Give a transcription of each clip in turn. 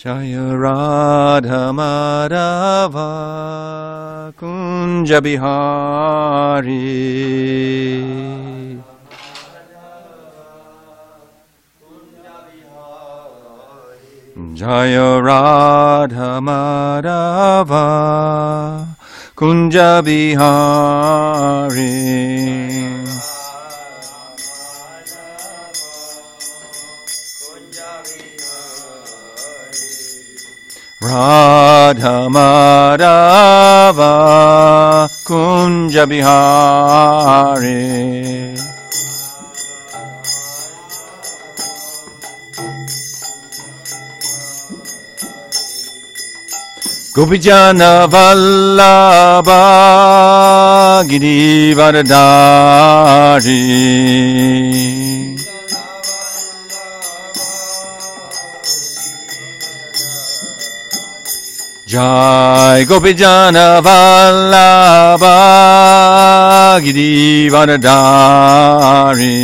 Jaya Radha Madhava Kunja Bihari Jaya Radha Madhava Kunja Bihari Radha Madhava Kunja Bihari Gopijana Vallabha Girivardhari Jai Gopijana Vallabha Girivardhari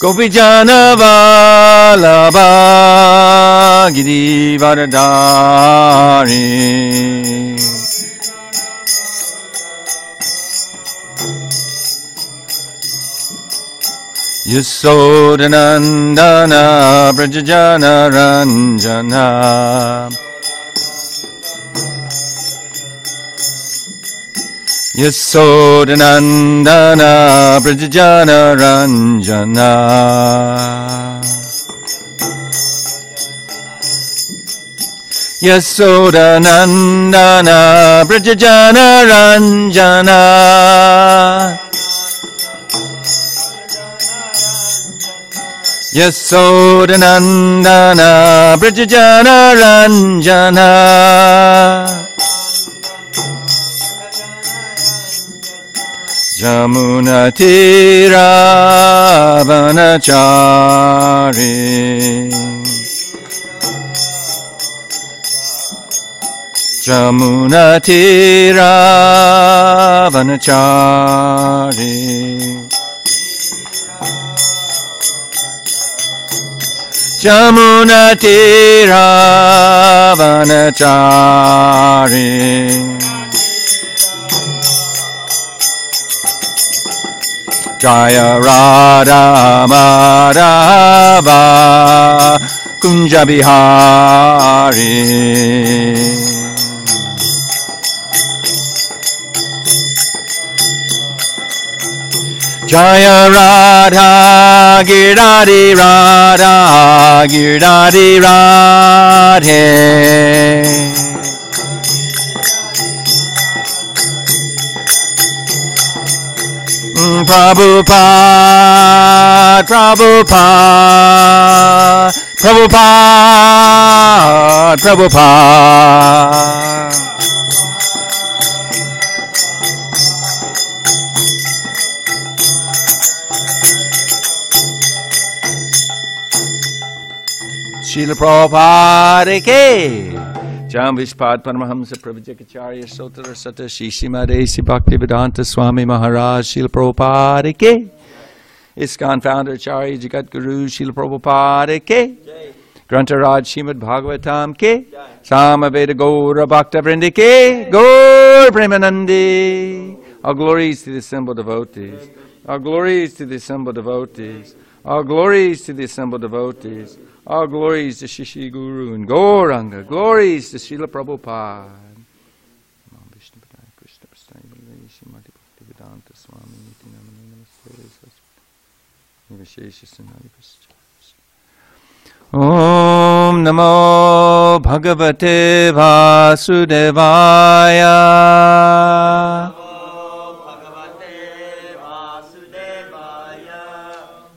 Gopijana Vallabha Girivardhari Yasodanandana Brajajana Ranjana Yasodanandana Brajajana Ranjana Yasodanandana Brajajana Ranjana Yasodanandana Brajajana Ranjana Jamuna Tira Vanachari Jamuna Tira Vanachari Jamuna Tira Vanachari Jaya Radha Madhava Kunja Bihari Jaya Radha Girdhari Radha Girdhari Radhe Prabhupada Prabhupada Prabhupada Prabhupada Srila Prabhupada Ki Jam Vishpad Paramahamsa Prabhujakacharya Sotra Sata Shishimadesi Bhaktivedanta Swami Maharaj Srila Prabhupada Ki ISKCON Founder Acharya Jagat Guru Srila Prabhupada Ki Grantaraj srimadbhagavatam Ki Samaveda Gaura Bhakta Vrindi Ki Gaur Premanandi. All glories to the assembled devotees. All glories to the assembled devotees. All glories to the assembled devotees. All glories to Shishi Guru and Gauranga. Glories to Srila Prabhupada. Om Namo Bhagavate Vasudevaya.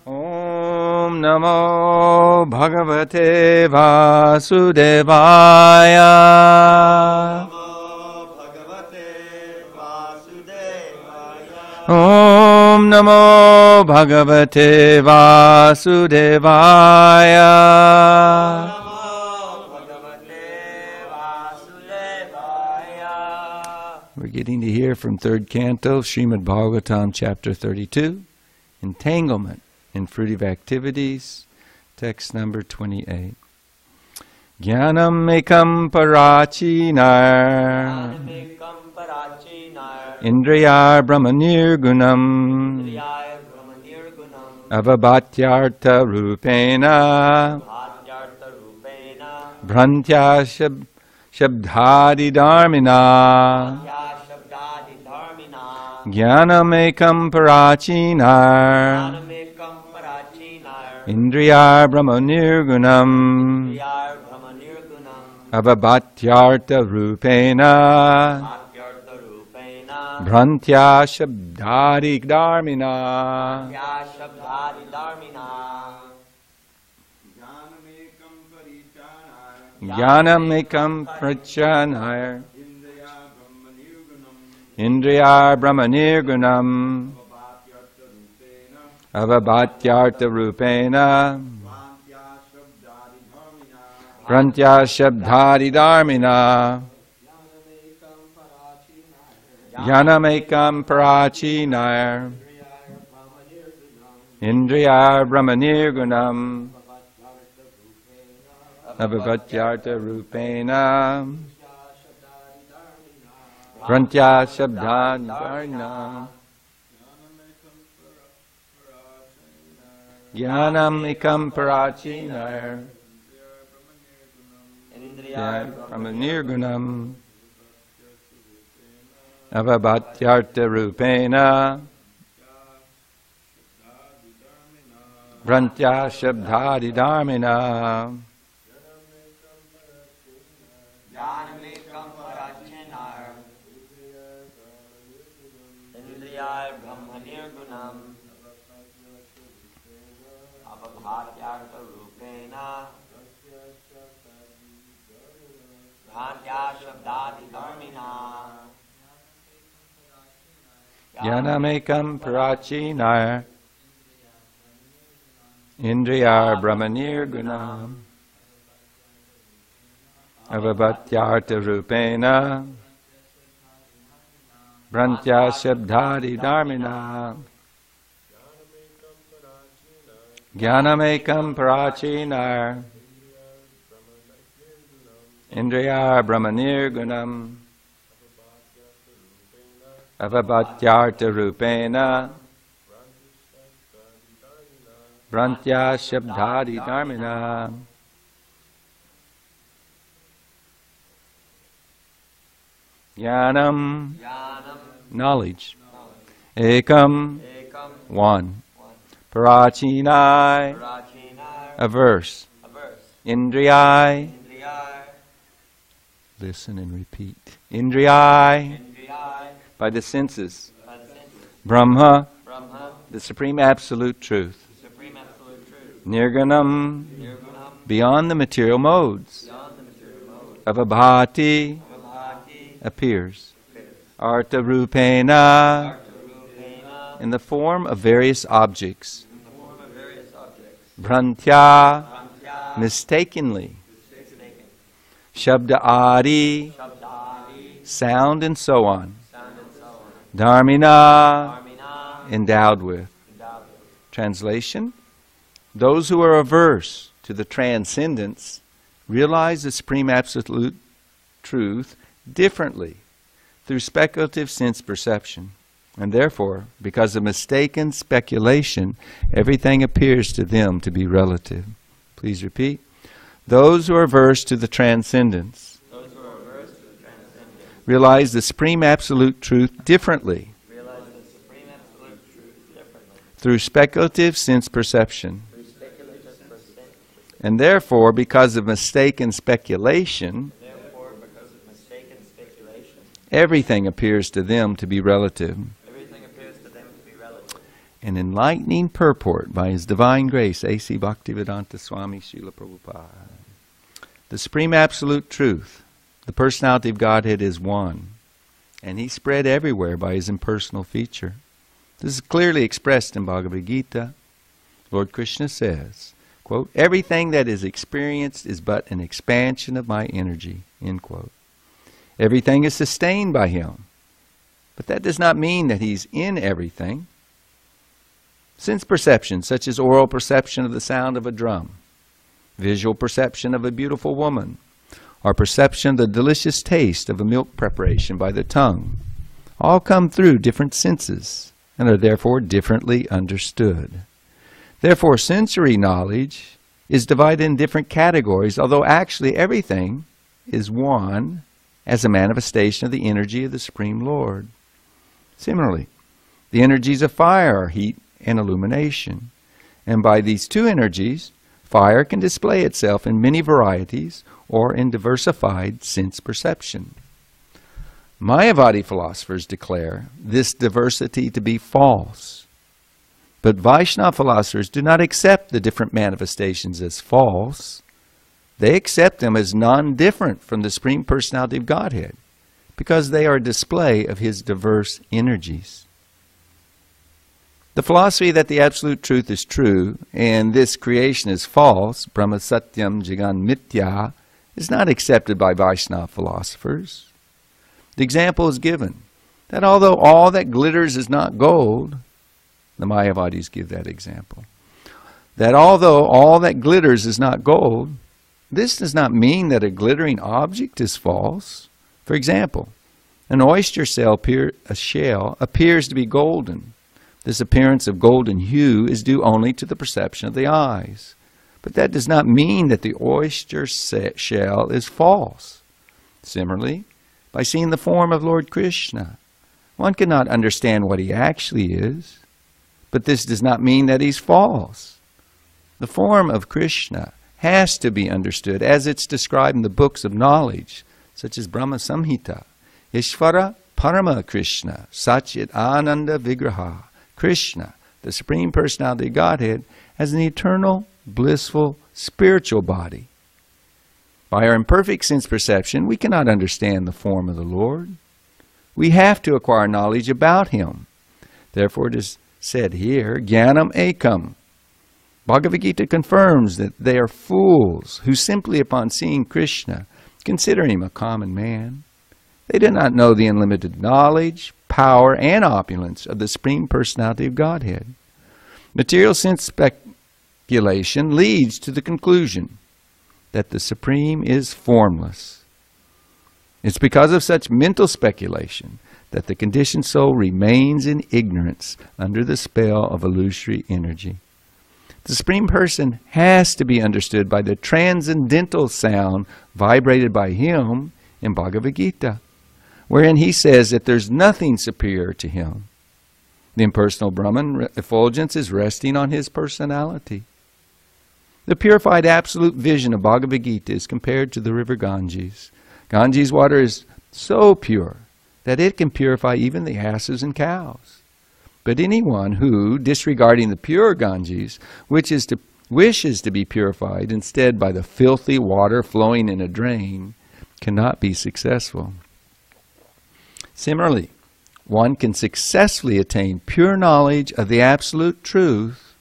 Om Namo Bhagavate Vasudevaya. Om Namo Bhagavate Vasudevaya. We're getting to hear from third canto, Srimadbhagavatam, chapter 32, Entanglement in Fruitive Activities, text number 28. Jnanam ekam parachinar Indriyar brahmanirgunam Avabhatyartha rupena Bhrantya shabdhadi dharmina Jnanam ekam parachinar Indriyar brahmanirgunam Avabhatyartha rupena Bhrantya shabdhadi dharmina Jnanam ekam prachanayar Indriyar brahmanirgunam Avabhatyartha rupena Bhrantya shabdhadi dharmina Jnanam ekam parachinar Indriyar brahmanirgunam Avabhatyartha rupena Bhrantya shabdhadi dharmina Jnanam ekam parachinar brahmanirgunam Avabhatyartha rupena Bhrantya shabdhadi dharmina Jnanam ekam parachinar Indriyar brahmanirgunam Avabhatyartha rupena Bhrantya shabdhadi dharmina Jnanam ekam parachinar Indriyar brahmanirgunam Avabhatyartha rupena Bhrantya shabdhadi dharmina Jnanam, knowledge. Ekam, one. Parachinai, a verse. Indriyai, listen and repeat. Indriyai, by the senses. Brahma, the Supreme Absolute Truth. Nirgunam, beyond the material modes. Avabhati, appears. Artha rupena, in the form of various objects. Bhrantya, mistakenly. Shabda adi, sound and so on. Dharmina, endowed with. Translation: those who are averse to the transcendence realize the Supreme Absolute Truth differently through speculative sense perception. And therefore, because of mistaken speculation, everything appears to them to be relative. Please repeat. Those who are averse to the transcendence realize the Supreme Absolute Truth differently through speculative sense perception. And therefore, because of mistaken speculation, everything appears to them to be relative. An enlightening purport by His Divine Grace, A.C. Bhaktivedanta Swami Srila Prabhupada. The Supreme Absolute Truth, the Personality of Godhead, is one, and He spread everywhere by His impersonal feature. This is clearly expressed in Bhagavad Gita. Lord Krishna says, quote, everything that is experienced is but an expansion of my energy, end quote. Everything is sustained by Him, But that does not mean that he's in everything. Sense perception, such as oral perception of the sound of a drum, visual perception of a beautiful woman, or perception of the delicious taste of a milk preparation by the tongue, all come through different senses and are therefore differently understood. Therefore, sensory knowledge is divided in different categories, although actually everything is one as a manifestation of the energy of the Supreme Lord. Similarly, the energies of fire are heat and illumination, and by these two energies, fire can display itself in many varieties or in diversified sense perception. Mayavadi philosophers declare this diversity to be false, but Vaishnava philosophers do not accept the different manifestations as false. They accept them as non-different from the Supreme Personality of Godhead, because they are a display of His diverse energies. The philosophy that the Absolute Truth is true and this creation is false, Brahma Satyam Jagan Mithya, is not accepted by Vaishnava philosophers. The example is given that although all that glitters is not gold, the Mayavadis give that example, that although all that glitters is not gold, this does not mean that a glittering object is false. For example, an oyster shell appears to be golden. This appearance of golden hue is due only to the perception of the eyes. But that does not mean that the oyster shell is false. Similarly, by seeing the form of Lord Krishna, one cannot understand what he actually is, but this does not mean that he's false. The form of Krishna has to be understood as it's described in the books of knowledge, such as Brahma Samhita. Ishvara Parama Krishna, Satchit Ananda Vigraha. Krishna, the Supreme Personality of Godhead, has an eternal, blissful, spiritual body. By our imperfect sense perception, we cannot understand the form of the Lord. We have to acquire knowledge about Him. Therefore it is said here, Jnanam Ekam. Bhagavad Gita confirms that they are fools who simply upon seeing Krishna consider Him a common man. They do not know the unlimited knowledge, power, and opulence of the Supreme Personality of Godhead. Material sense speculation leads to the conclusion that the Supreme is formless. It's because of such mental speculation that the conditioned soul remains in ignorance under the spell of illusory energy. The Supreme Person has to be understood by the transcendental sound vibrated by Him in Bhagavad Gita, wherein He says that there's nothing superior to Him. The impersonal Brahman effulgence is resting on His personality. The purified absolute vision of Bhagavad Gita is compared to the river Ganges. Ganges water is so pure that it can purify even the asses and cows. But anyone who, disregarding the pure Ganges, wishes to be purified instead by the filthy water flowing in a drain, cannot be successful. Similarly, one can successfully attain pure knowledge of the Absolute Truth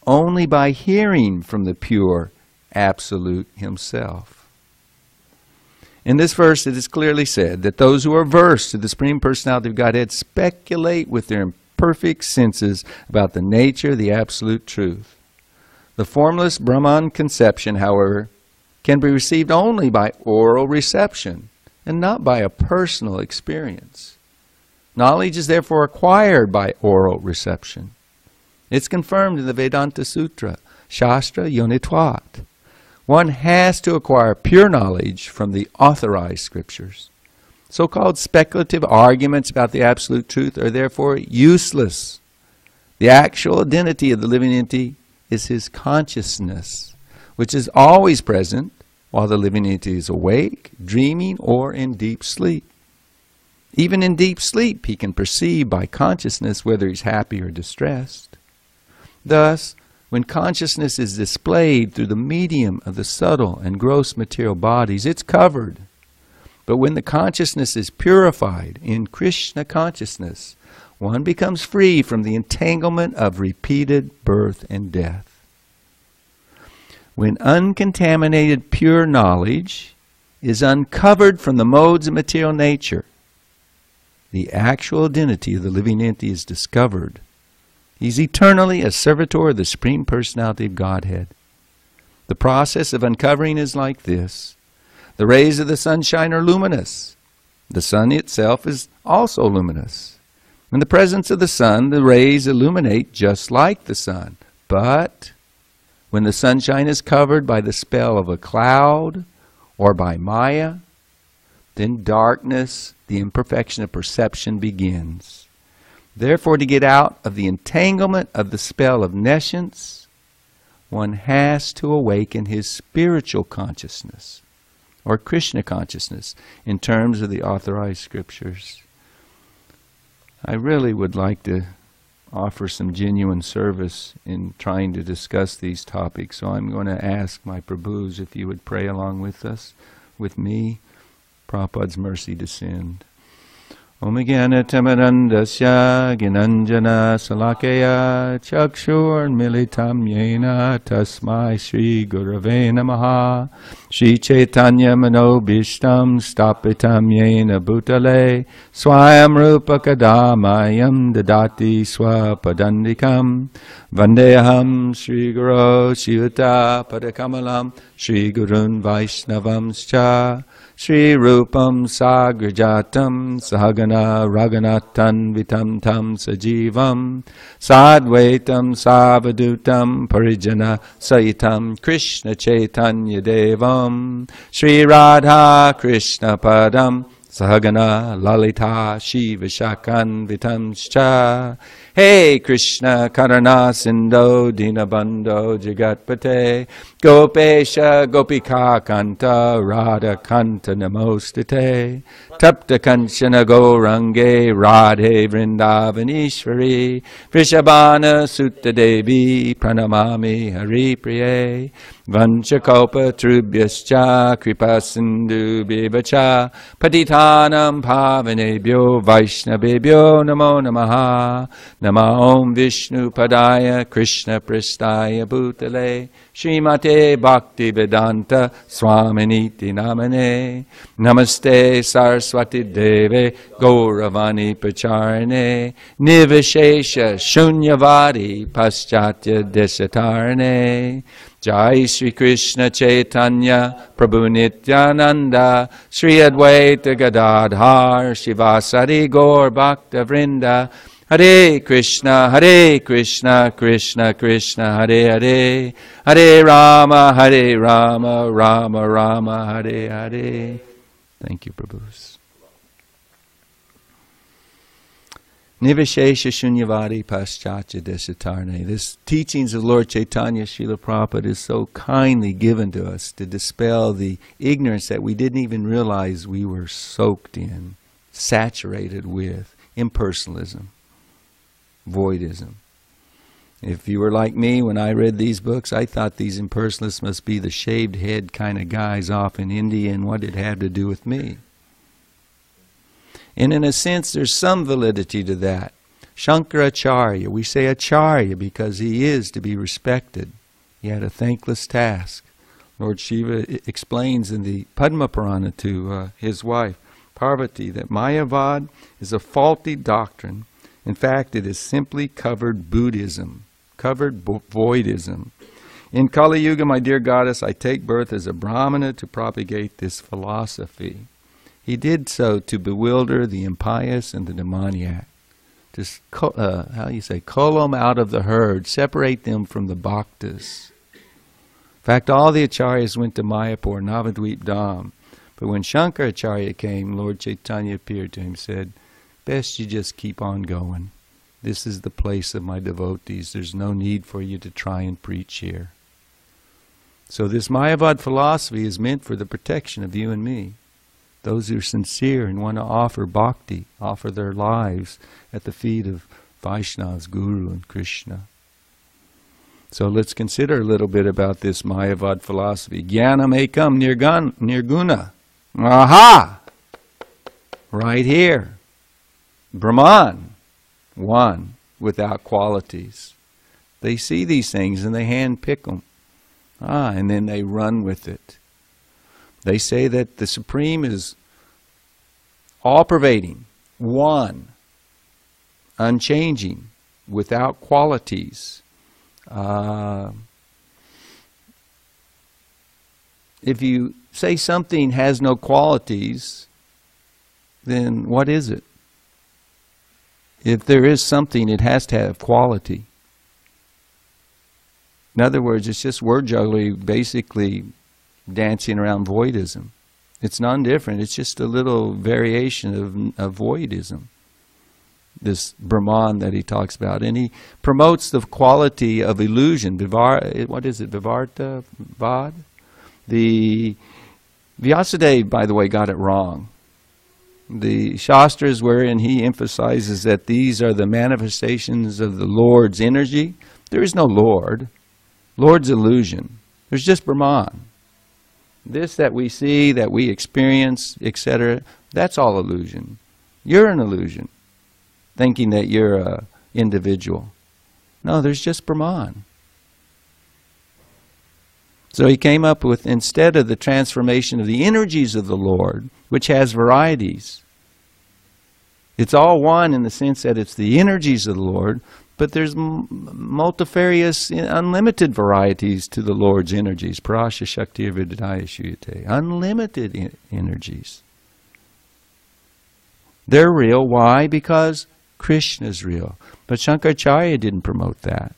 only by hearing from the pure Absolute Himself. In this verse it is clearly said that those who are versed to the Supreme Personality of Godhead speculate with their imperfect senses about the nature of the Absolute Truth. The formless Brahman conception, however, can be received only by oral reception and not by a personal experience. Knowledge is therefore acquired by oral reception. It's confirmed in the Vedanta Sutra, Shastra Yonitvat. One has to acquire pure knowledge from the authorized scriptures. So-called speculative arguments about the Absolute Truth are therefore useless. The actual identity of the living entity is His consciousness, which is always present while the living entity is awake, dreaming, or in deep sleep. Even in deep sleep, he can perceive by consciousness whether he's happy or distressed. Thus, when consciousness is displayed through the medium of the subtle and gross material bodies, it's covered. But when the consciousness is purified in Krishna consciousness, one becomes free from the entanglement of repeated birth and death. When uncontaminated pure knowledge is uncovered from the modes of material nature, the actual identity of the living entity is discovered. He's eternally a servitor of the Supreme Personality of Godhead. The process of uncovering is like this. The rays of the sunshine are luminous. The sun itself is also luminous. In the presence of the sun, the rays illuminate just like the sun. But when the sunshine is covered by the spell of a cloud or by Maya, then darkness, the imperfection of perception, begins. Therefore, to get out of the entanglement of the spell of nescience, one has to awaken his spiritual consciousness, or Krishna consciousness, in terms of the authorized scriptures. I really would like to offer some genuine service in trying to discuss these topics, so I'm going to ask my Prabhus if you would pray along with us, with me. Prabhupada's mercy descend. Om Jnana Timirandasya Gnanjana Salakaya Chakshur Militam Yena Tasmai Shri Gurave Namaha Shri Chaitanya Manobishtam Stapitam Yena Bhutale Swayam Rupa Kadamayam Dadati Swapadandikam Vandeham Shri Guru Shivata Padakamalam Shri Gurun Vaishnavamscha Shri Rupam Sagrajatam Sahagana Raganatan Vitam Tam Sajivam Sadvaitam Savadutam Parijana Saitam Krishna Chaitanya Devam Shri Radha Krishna Padam Sahagana Lalita Shiva Shakan Vitamscha Hey Krishna Karana Sindho Dinabandho Jagatpate Gopesha Gopika Kanta Radha Kanta Namostate Tapta Kanchana Gourange Radhe Vrindavanishwari Vrishabhana Sutta Devi Pranamami Hari Priye Vanchakopa Trubhyascha Kripa Sindhu Bivacha Patitanam Pavanebhyo Vaishnavebhyo Namo Namaha Nama Om Vishnu Padaya Krishna Pristaya Bhutale Srimate Bhakti Vedanta Swaminiti Namane Namaste Saraswati Deve Gauravani Pacharane Nivishesha Shunyavadi Paschatya Deshatarane Jai Shri Krishna Chaitanya Prabhu Nityananda Shri Advaita Gadadhar Shivasari Gaur Bhakta Vrinda Hare Krishna Krishna Krishna Hare Hare Hare Rama Rama Rama Hare Hare. Thank you, Prabhus. Nivishesha Shunyavadi Paschatya Deshatarne. This teachings of Lord Chaitanya Srila Prabhupada is so kindly given to us to dispel the ignorance that we didn't even realize we were soaked in, saturated with impersonalism, voidism. If you were like me, when I read these books, I thought these impersonalists must be the shaved head kind of guys off in India, and what did it have to do with me? And in a sense, there's some validity to that. Shankaracharya, we say Acharya because he is to be respected. He had a thankless task. Lord Shiva explains in the Padma Purana to his wife, Parvati, that Mayavad is a faulty doctrine. In fact, it is simply covered Buddhism, covered voidism. In Kali Yuga, my dear goddess, I take birth as a Brahmana to propagate this philosophy. He did so to bewilder the impious and the demoniac. To, cull them out of the herd, separate them from the bhaktas. In fact, all the acharyas went to Mayapur, Navadvip Dham. But when Shankaracharya came, Lord Chaitanya appeared to him and said, best you just keep on going. This is the place of my devotees. There's no need for you to try and preach here. So this Mayavad philosophy is meant for the protection of you and me. Those who are sincere and want to offer bhakti, offer their lives at the feet of Vaishnavas, Guru and Krishna. So let's consider a little bit about this Mayavad philosophy. Jnanam ekam nirguna. Aha! Right here. Brahman, one, without qualities. They see these things and they handpick them. And then they run with it. They say that the Supreme is all-pervading, one, unchanging, without qualities. If you say something has no qualities, then what is it? If there is something, it has to have quality. In other words, it's just word jugglery, basically dancing around voidism. It's non-different. It's just a little variation of voidism. This Brahman that he talks about. And he promotes the quality of illusion. What is it? Vivarta? Vad? The Vyasadeva, by the way, got it wrong. The Shastras wherein he emphasizes that these are the manifestations of the Lord's energy. There is no Lord. Lord's illusion. There's just Brahman. This that we see, that we experience, etc., that's all illusion. You're an illusion, thinking that you're an individual. No, there's just Brahman. So he came up with, instead of the transformation of the energies of the Lord, which has varieties, it's all one in the sense that it's the energies of the Lord, but there's multifarious, unlimited varieties to the Lord's energies. Parasya Shakti Vidadaya Shuyate. Unlimited energies. They're real. Why? Because Krishna is real. But Shankaracharya didn't promote that.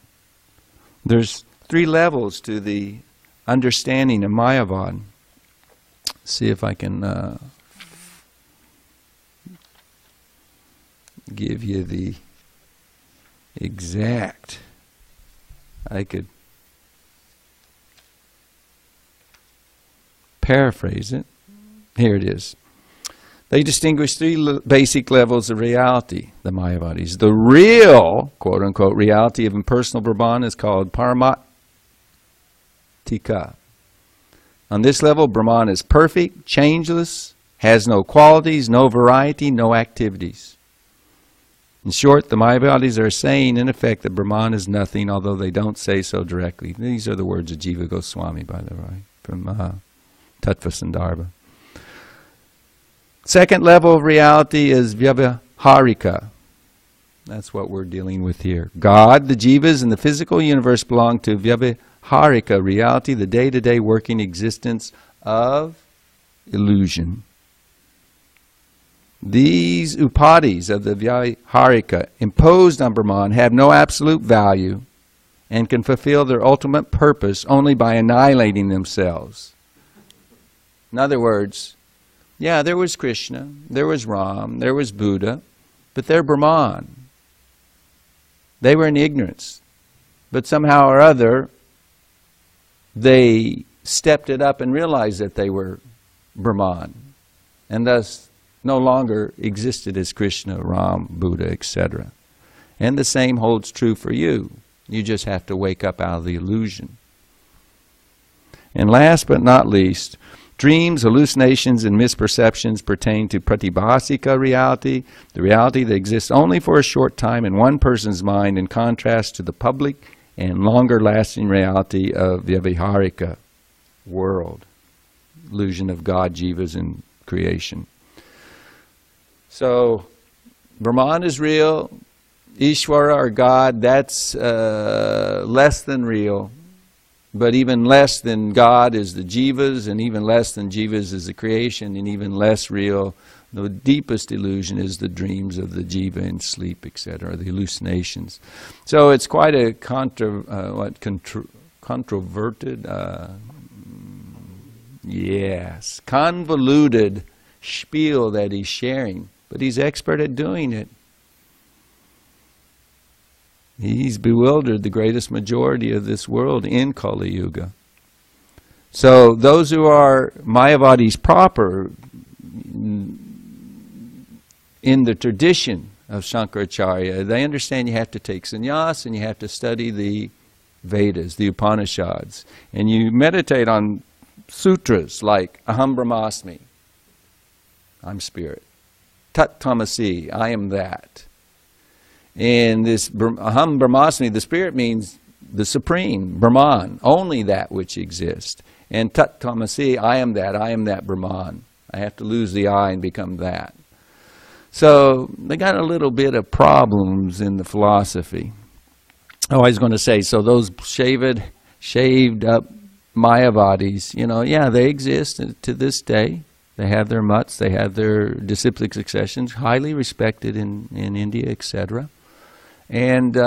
There's 3 levels to the understanding of Mayavad. See if I can give you the exact. I could paraphrase it. Here it is. They distinguish 3 basic levels of reality, the Mayavadis. The real, quote-unquote, reality of impersonal Brahman is called Paramatika. On this level, Brahman is perfect, changeless, has no qualities, no variety, no activities. In short, the Mayavadis are saying, in effect, that Brahman is nothing, although they don't say so directly. These are the words of Jiva Goswami, by the way, from Tattva Sandarbha. Second level of reality is Vyavaharika. That's what we're dealing with here. God, the jivas, and the physical universe belong to Vyavaharika reality, the day-to-day working existence of illusion. These upadis of the Vyavaharika imposed on Brahman have no absolute value and can fulfill their ultimate purpose only by annihilating themselves. In other words, yeah, there was Krishna, there was Ram, there was Buddha, but they're Brahman. They were in ignorance. But somehow or other, they stepped it up and realized that they were Brahman, and thus no longer existed as Krishna, Ram, Buddha, etc. And the same holds true for you. You just have to wake up out of the illusion. And last but not least, dreams, hallucinations, and misperceptions pertain to pratibhasika reality, the reality that exists only for a short time in one person's mind, in contrast to the public and longer-lasting reality of the Vyavaharika world, illusion of God, jivas, and creation. So, Brahman is real, Ishvara or God, that's less than real. But even less than God is the jivas, and even less than jivas is the creation, and even less real, the deepest illusion is the dreams of the jiva in sleep, etc., the hallucinations. So it's quite a controverted, yes, convoluted spiel that he's sharing, but he's expert at doing it. He's bewildered the greatest majority of this world in Kali Yuga. So those who are Mayavadis proper, in the tradition of Shankaracharya, they understand you have to take sannyas and you have to study the Vedas, the Upanishads. And you meditate on sutras like Aham Brahmasmi, I'm spirit. Tat Tamasi, I am that. And this Aham Brahmasmi, the spirit, means the supreme, Brahman, only that which exists. And Tat Tamasi, I am that Brahman. I have to lose the I and become that. So they got a little bit of problems in the philosophy. Oh, I was going to say, so those shaved up Mayavadis, yeah, they exist to this day. They have their mutts, they have their disciplic successions, highly respected in India, etc. And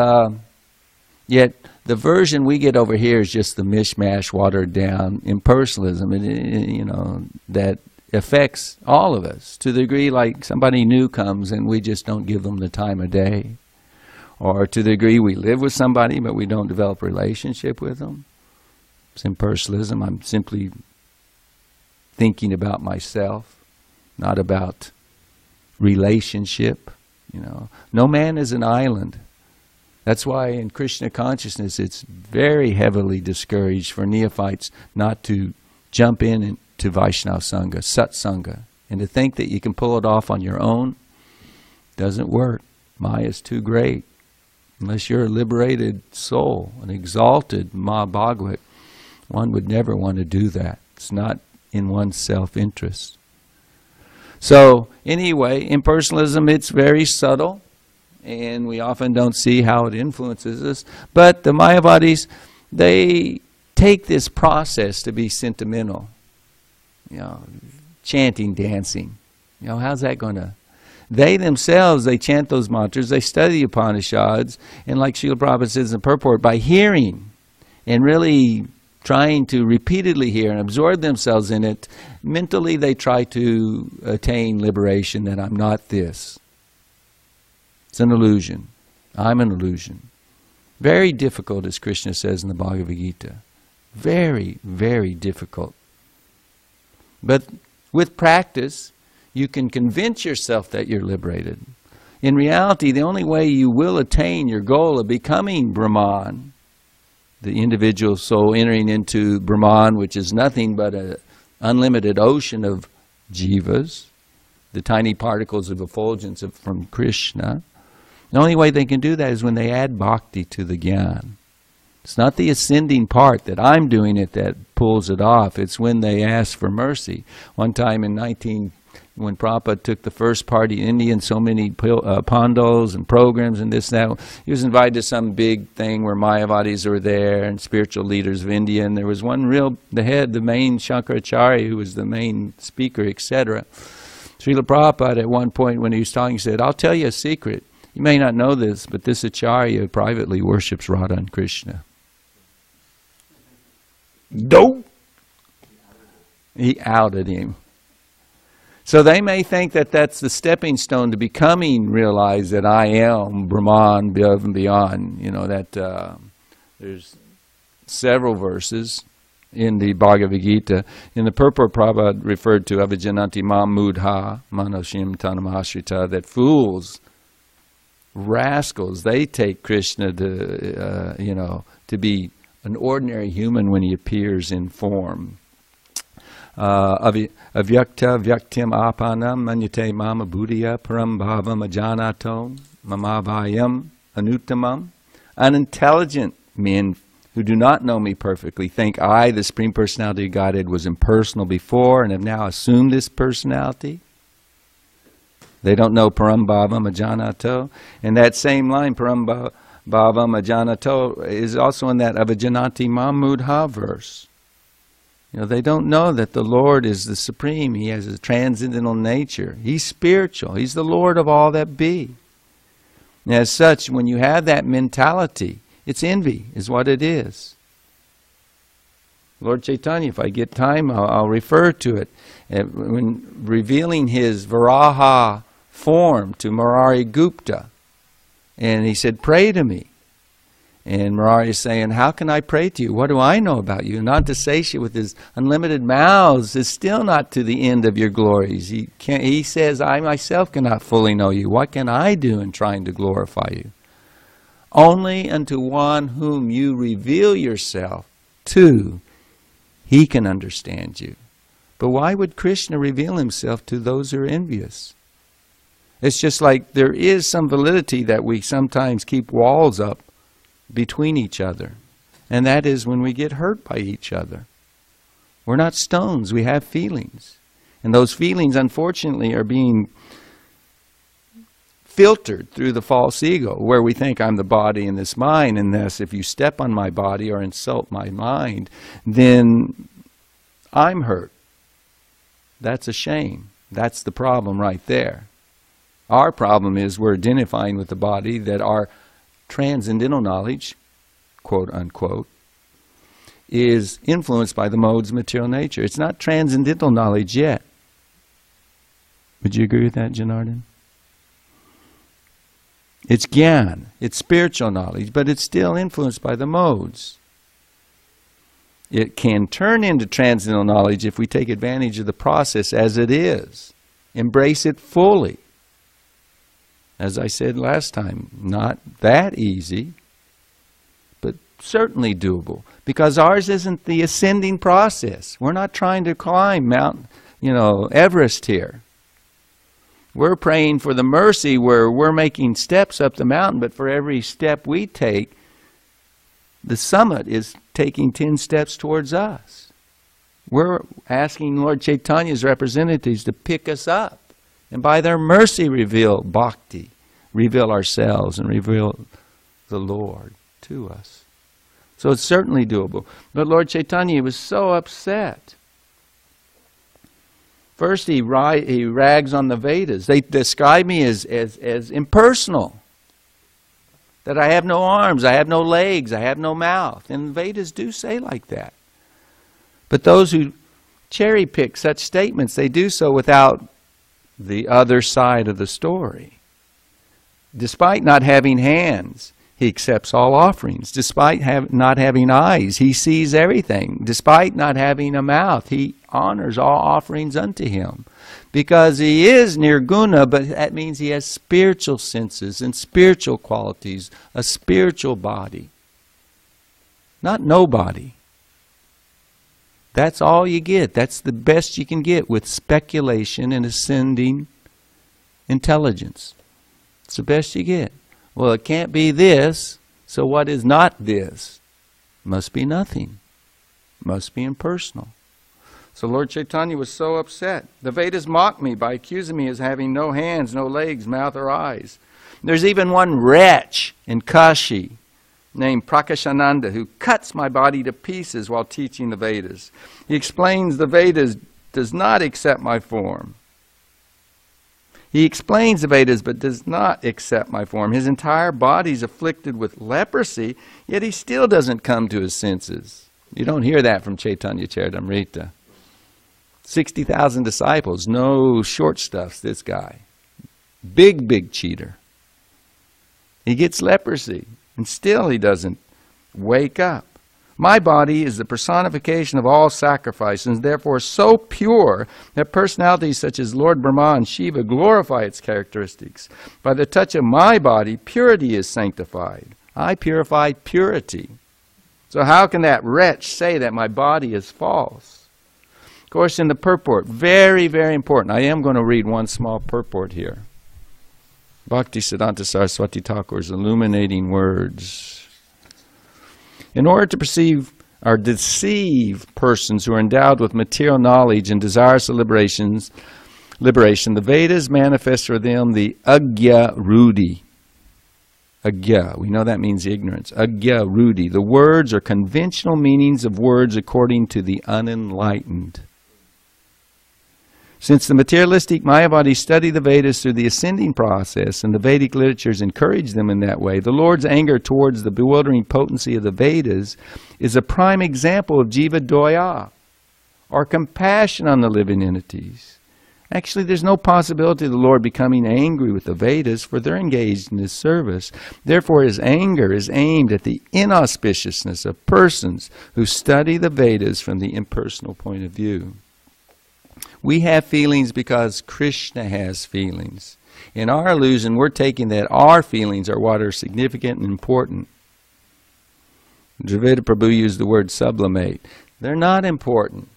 yet the version we get over here is just the mishmash, watered down impersonalism, that affects all of us to the degree like somebody new comes and we just don't give them the time of day. Or to the degree we live with somebody but we don't develop a relationship with them. It's impersonalism. I'm simply thinking about myself, not about relationship. No man is an island. That's why in Krishna consciousness it's very heavily discouraged for neophytes not to jump into Vaishnava Sangha, Satsanga, and to think that you can pull it off on your own doesn't work. Maya is too great. Unless you're a liberated soul, an exalted Mahabhagavat, one would never want to do that. It's not in one's self-interest. So anyway, impersonalism, it's very subtle, and we often don't see how it influences us. But the Mayavadis, they take this process to be sentimental. Chanting, dancing. How's that going to... They themselves, they chant those mantras, they study the Upanishads, and like Srila Prabhupada says in the purport, by hearing and really trying to repeatedly hear and absorb themselves in it, mentally they try to attain liberation, that I'm not this. It's an illusion. I'm an illusion. Very difficult, as Krishna says in the Bhagavad Gita. Very, very difficult. But with practice, you can convince yourself that you're liberated. In reality, the only way you will attain your goal of becoming Brahman, the individual soul entering into Brahman, which is nothing but an unlimited ocean of jivas, the tiny particles of effulgence from Krishna, the only way they can do that is when they add bhakti to the gyan. It's not the ascending part that I'm doing it that pulls it off. It's when they ask for mercy. One time when Prabhupada took the first party in India and so many pandos and programs and this and that, he was invited to some big thing where Mayavadis were there and spiritual leaders of India, and there was one the main Shankaracharya, who was the main speaker, etc. Srila Prabhupada at one point when he was talking said, I'll tell you a secret. You may not know this, but this Acharya privately worships Radha and Krishna. Dope! He outed him. So they may think that that's the stepping stone to becoming realized that I am Brahman above and beyond. There's several verses in the Bhagavad Gita. In the purport, Prabhupada referred to Avijananti mam mudha manoshim tanamashrita, that fools, rascals, they take Krishna to be an ordinary human when he appears in form. Avyakta vyaktim apanam manyate mama buddhya param bhavam ajanato mamavayam anuttamam. Unintelligent men who do not know me perfectly think I, the Supreme Personality of Godhead, was impersonal before and have now assumed this personality. They don't know param bhavam ajanato. And that same line, param bhavam ajanato, is also in that Avijananti mam mudha verse. They don't know that the Lord is the Supreme. He has a transcendental nature. He's spiritual. He's the Lord of all that be. And as such, when you have that mentality, it's envy is what it is. Lord Chaitanya, if I get time, I'll refer to it. When revealing his Varaha form to Murari Gupta, and he said, pray to me. And Murari is saying, how can I pray to you? What do I know about you? Not to satiate with his unlimited mouths is still not to the end of your glories. He says, I myself cannot fully know you. What can I do in trying to glorify you? Only unto one whom you reveal yourself to, he can understand you. But why would Krishna reveal himself to those who are envious? It's just like there is some validity that we sometimes keep walls up between each other. And that is when we get hurt by each other. We're not stones, we have feelings. And those feelings, unfortunately, are being filtered through the false ego, where we think I'm the body and this mind, and thus if you step on my body or insult my mind, then I'm hurt. That's a shame. That's the problem right there. Our problem is we're identifying with the body, that our transcendental knowledge, quote unquote, is influenced by the modes of material nature. It's not transcendental knowledge yet. Would you agree with that, Janardhan? It's Gyan, it's spiritual knowledge, but it's still influenced by the modes. It can turn into transcendental knowledge if we take advantage of the process as it is. Embrace it fully. As I said last time, not that easy, but certainly doable. Because ours isn't the ascending process. We're not trying to climb Mount, Everest here. We're praying for the mercy where we're making steps up the mountain, but for every step we take, the summit is taking 10 steps towards us. We're asking Lord Chaitanya's representatives to pick us up, and by their mercy reveal bhakti, reveal ourselves, and reveal the Lord to us. So it's certainly doable. But Lord Chaitanya was so upset. First he rags on the Vedas. They describe me as impersonal. That I have no arms, I have no legs, I have no mouth. And the Vedas do say like that. But those who cherry pick such statements, they do so without the other side of the story. Despite not having hands, he accepts all offerings. Despite not having eyes, he sees everything. Despite not having a mouth, he honors all offerings unto him. Because he is nirguna, but that means he has spiritual senses and spiritual qualities, a spiritual body. Not nobody. That's all you get. That's the best you can get with speculation and ascending intelligence. It's the best you get. Well, it can't be this, so what is not this? Must be nothing. Must be impersonal. So Lord Chaitanya was so upset. The Vedas mock me by accusing me as having no hands, no legs, mouth, or eyes. There's even one wretch in Kashi named Prakashananda who cuts my body to pieces while teaching the Vedas. He explains the Vedas does not accept my form. He explains the Vedas but does not accept my form. His entire body is afflicted with leprosy, yet he still doesn't come to his senses. You don't hear that from Chaitanya Charitamrita. 60,000 disciples, no short stuffs, this guy. Big cheater. He gets leprosy, and still he doesn't wake up. My body is the personification of all sacrifice, and therefore so pure that personalities such as Lord Brahma and Shiva glorify its characteristics. By the touch of my body, purity is sanctified. I purify purity. So how can that wretch say that my body is false? Of course, in the purport, very, very important. I am going to read one small purport here. Bhaktisiddhanta Saraswati Thakur's illuminating words. In order to perceive or deceive persons who are endowed with material knowledge and desirous of liberation, the Vedas manifest for them the Agya Rudi. Agya, we know that means ignorance. Agya Rudi. The words are conventional meanings of words according to the unenlightened. Since the materialistic Mayavadis study the Vedas through the ascending process, and the Vedic literatures encourage them in that way, the Lord's anger towards the bewildering potency of the Vedas is a prime example of Jiva Doya, or compassion on the living entities. Actually, there's no possibility of the Lord becoming angry with the Vedas, for they're engaged in His service. Therefore, His anger is aimed at the inauspiciousness of persons who study the Vedas from the impersonal point of view. We have feelings because Krishna has feelings. In our illusion, we're taking that our feelings are what are significant and important. Dravida Prabhu used the word sublimate. They're not important.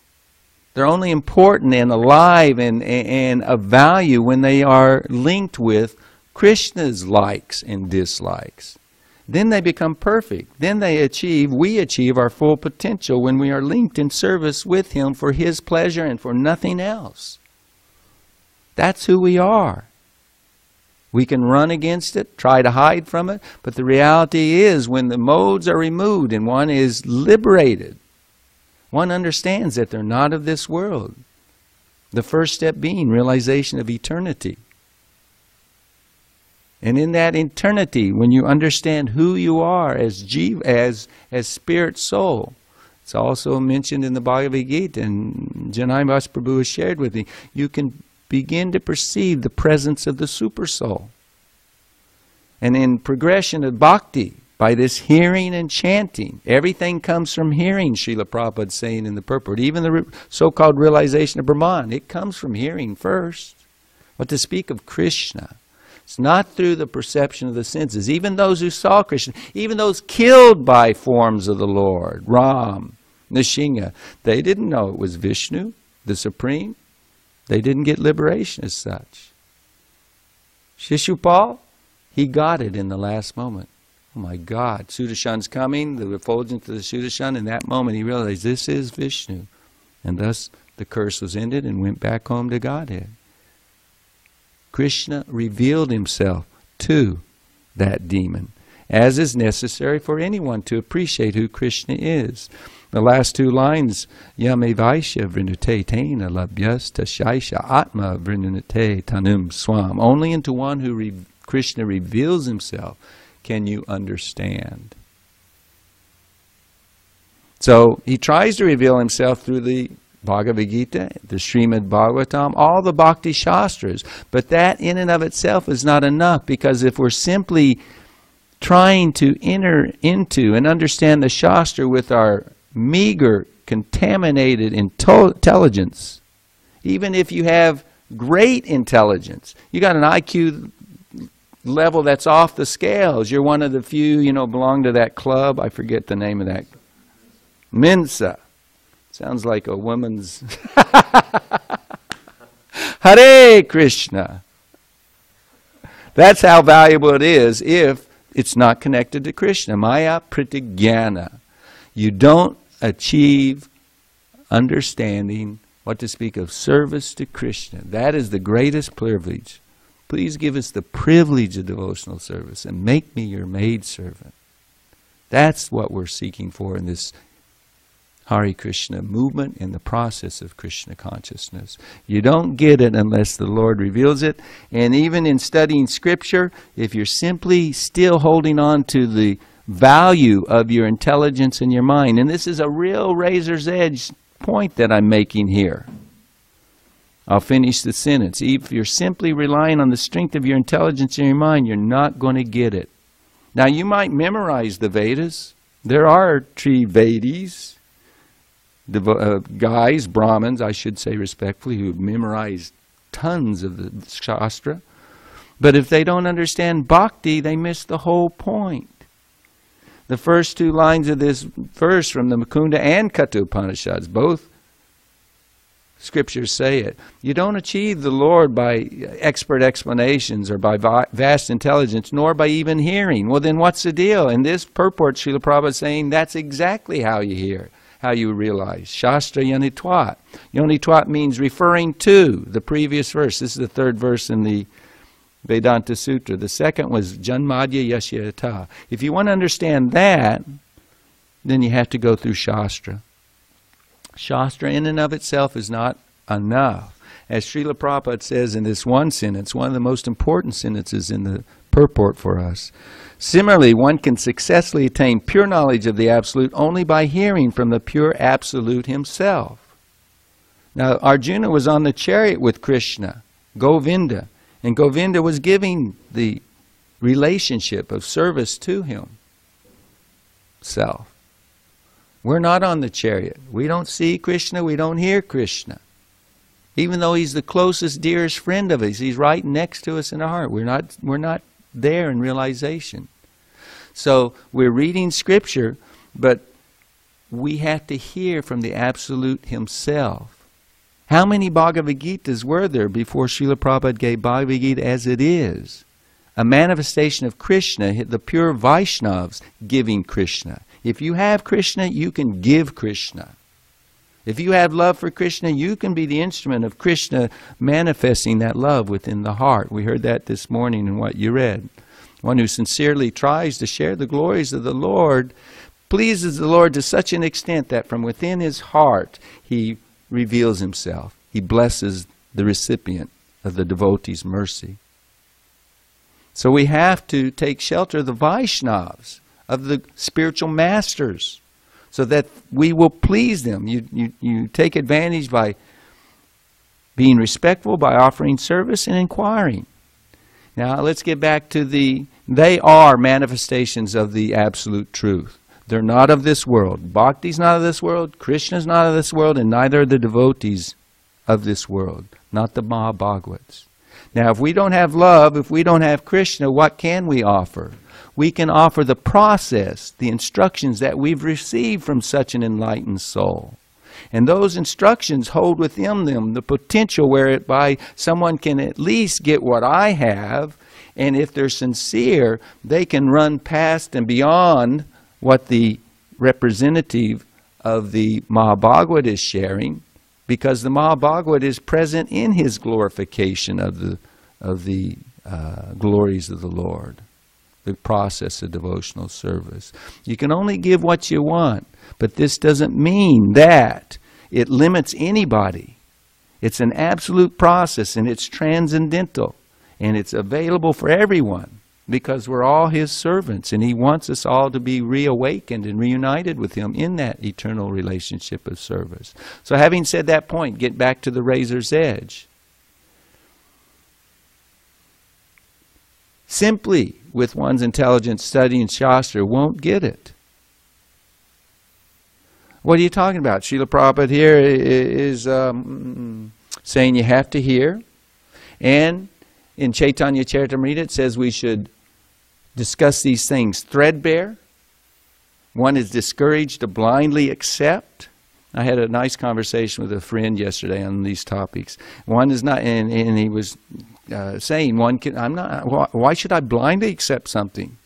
They're only important and alive and of value when they are linked with Krishna's likes and dislikes. Then they become perfect. Then we achieve our full potential when we are linked in service with Him for His pleasure and for nothing else. That's who we are. We can run against it, try to hide from it, but the reality is when the modes are removed and one is liberated, one understands that they're not of this world. The first step being realization of eternity. And in that eternity, when you understand who you are as spirit soul, it's also mentioned in the Bhagavad Gita, and Janai Mas Prabhu has shared with me, you can begin to perceive the presence of the super soul. And in progression of bhakti, by this hearing and chanting, everything comes from hearing, Srila Prabhupada saying in the purport. Even the so-called realization of Brahman, it comes from hearing first. What to speak of Krishna? It's not through the perception of the senses. Even those who saw Krishna, even those killed by forms of the Lord, Ram, Nrsimha, they didn't know it was Vishnu, the Supreme. They didn't get liberation as such. Shishupal, he got it in the last moment. Oh my God, Sudarshan's coming, the effulgence of the Sudarshan. In that moment he realized this is Vishnu. And thus the curse was ended and went back home to Godhead. Krishna revealed himself to that demon, as is necessary for anyone to appreciate who Krishna is. The last two lines, Yame Vaishya Vrinute Tena Labhyas Tashaisha Atma Vrinute Tanum Swam. Only into one who Krishna reveals himself can you understand. So he tries to reveal himself through the Bhagavad Gita, the srimadbhagavatam, all the bhakti shastras. But that in and of itself is not enough, because if we're simply trying to enter into and understand the shastra with our meager, contaminated intelligence, even if you have great intelligence, you got an IQ level that's off the scales, you're one of the few, belong to that club, I forget the name of that, Mensa. Sounds like a woman's Hare Krishna. That's how valuable it is if it's not connected to Krishna. Maya Pratigyana. You don't achieve understanding, what to speak of, service to Krishna. That is the greatest privilege. Please give us the privilege of devotional service and make me your maidservant. That's what we're seeking for in this Hare Krishna movement, in the process of Krishna consciousness. You don't get it unless the Lord reveals it. And even in studying Scripture, if you're simply still holding on to the value of your intelligence and your mind, and this is a real razor's edge point that I'm making here. I'll finish the sentence. If you're simply relying on the strength of your intelligence and your mind, you're not going to get it. Now, you might memorize the Vedas. There are Trivedis, guys, Brahmins, I should say respectfully, who have memorized tons of the Shastra. But if they don't understand bhakti, they miss the whole point. The first two lines of this verse from the Mukunda and Katha Upanishads, both scriptures say it. You don't achieve the Lord by expert explanations or by vast intelligence, nor by even hearing. Well, then what's the deal? In this purport, Srila Prabhupada is saying that's exactly how you hear, how you realize. Shastra Yanitvat. Yanitvat means referring to the previous verse. This is the third verse in the Vedanta Sutra. The second was Janmadya Yashyata. If you want to understand that, then you have to go through Shastra. Shastra in and of itself is not enough. As Srila Prabhupada says in this one sentence, one of the most important sentences in the purport for us. Similarly, one can successfully attain pure knowledge of the Absolute only by hearing from the pure Absolute himself. Now, Arjuna was on the chariot with Krishna, Govinda, and Govinda was giving the relationship of service to himself. We're not on the chariot. We don't see Krishna, we don't hear Krishna. Even though he's the closest, dearest friend of us, he's right next to us in our heart. We're not there in realization. So we're reading Scripture, but we have to hear from the Absolute himself. How many Bhagavad Gitas were there before Srila Prabhupada gave Bhagavad Gita as it is? A manifestation of Krishna, the pure Vaishnavas giving Krishna. If you have Krishna, you can give Krishna. If you have love for Krishna, you can be the instrument of Krishna manifesting that love within the heart. We heard that this morning in what you read. One who sincerely tries to share the glories of the Lord pleases the Lord to such an extent that from within his heart he reveals himself. He blesses the recipient of the devotee's mercy. So we have to take shelter of the Vaishnavas, of the spiritual masters, so that we will please them. You take advantage by being respectful, by offering service and inquiring. Now let's get back to they are manifestations of the absolute truth. They're not of this world. Bhakti's not of this world, Krishna's not of this world, and neither are the devotees of this world, not the Mahabhagavats. Now if we don't have love, if we don't have Krishna, what can we offer? We can offer the process, the instructions that we've received from such an enlightened soul. And those instructions hold within them the potential whereby someone can at least get what I have, and if they're sincere, they can run past and beyond what the representative of the Mahabhagavat is sharing, because the Mahabhagavat is present in his glorification of the glories of the Lord. The process of devotional service. You can only give what you want, but this doesn't mean that it limits anybody. It's an absolute process, and it's transcendental, and it's available for everyone because we're all his servants, and he wants us all to be reawakened and reunited with him in that eternal relationship of service. So having said that point, get back to the razor's edge. Simply with one's intelligence studying Shastra won't get it. What are you talking about? Srila Prabhupada here is saying you have to hear. And in Chaitanya Charitamrita it says we should discuss these things threadbare. One is discouraged to blindly accept. I had a nice conversation with a friend yesterday on these topics. One is not, and he was saying, why should I blindly accept something?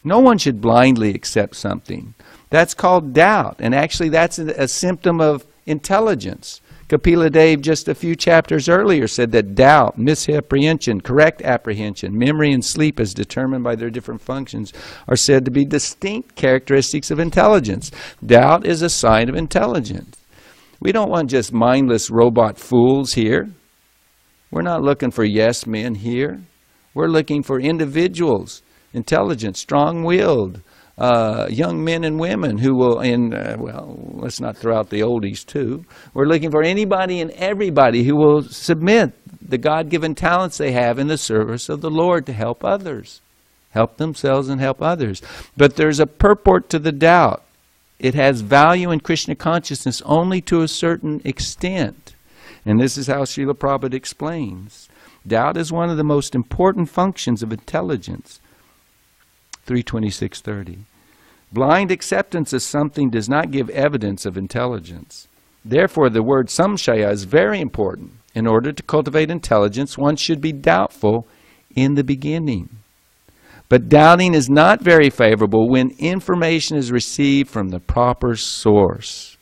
No one should blindly accept something. That's called doubt, and actually that's a symptom of intelligence. Kapila Dev just a few chapters earlier said that doubt, misapprehension, correct apprehension, memory and sleep as determined by their different functions are said to be distinct characteristics of intelligence. Doubt is a sign of intelligence. We don't want just mindless robot fools here. We're not looking for yes men here. We're looking for individuals, intelligent, strong-willed, young men and women who will, let's not throw out the oldies too. We're looking for anybody and everybody who will submit the God-given talents they have in the service of the Lord to help others, help themselves and help others. But there's a purport to the doubt. It has value in Krishna consciousness only to a certain extent. And this is how Srila Prabhupada explains. Doubt is one of the most important functions of intelligence. 326.30. Blind acceptance of something does not give evidence of intelligence. Therefore, the word samshaya is very important. In order to cultivate intelligence, one should be doubtful in the beginning. But doubting is not very favorable when information is received from the proper source.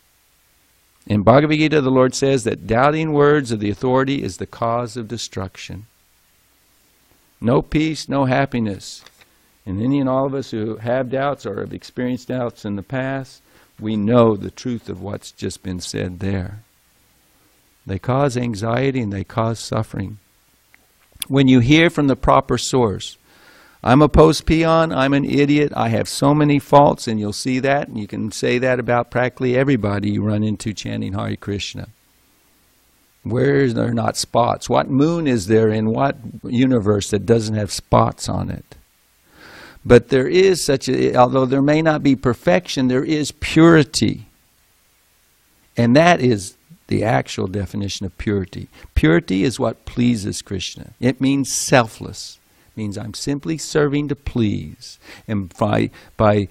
In Bhagavad Gita, the Lord says that doubting words of the authority is the cause of destruction. No peace, no happiness. And any and all of us who have doubts or have experienced doubts in the past, we know the truth of what's just been said there. They cause anxiety and they cause suffering. When you hear from the proper source, I'm a post-peon, I'm an idiot, I have so many faults, and you'll see that, and you can say that about practically everybody you run into chanting Hare Krishna. Where is there not spots? What moon is there in what universe that doesn't have spots on it? But there is although there may not be perfection, there is purity. And that is the actual definition of purity. Purity is what pleases Krishna. It means selfless. Means I'm simply serving to please. And by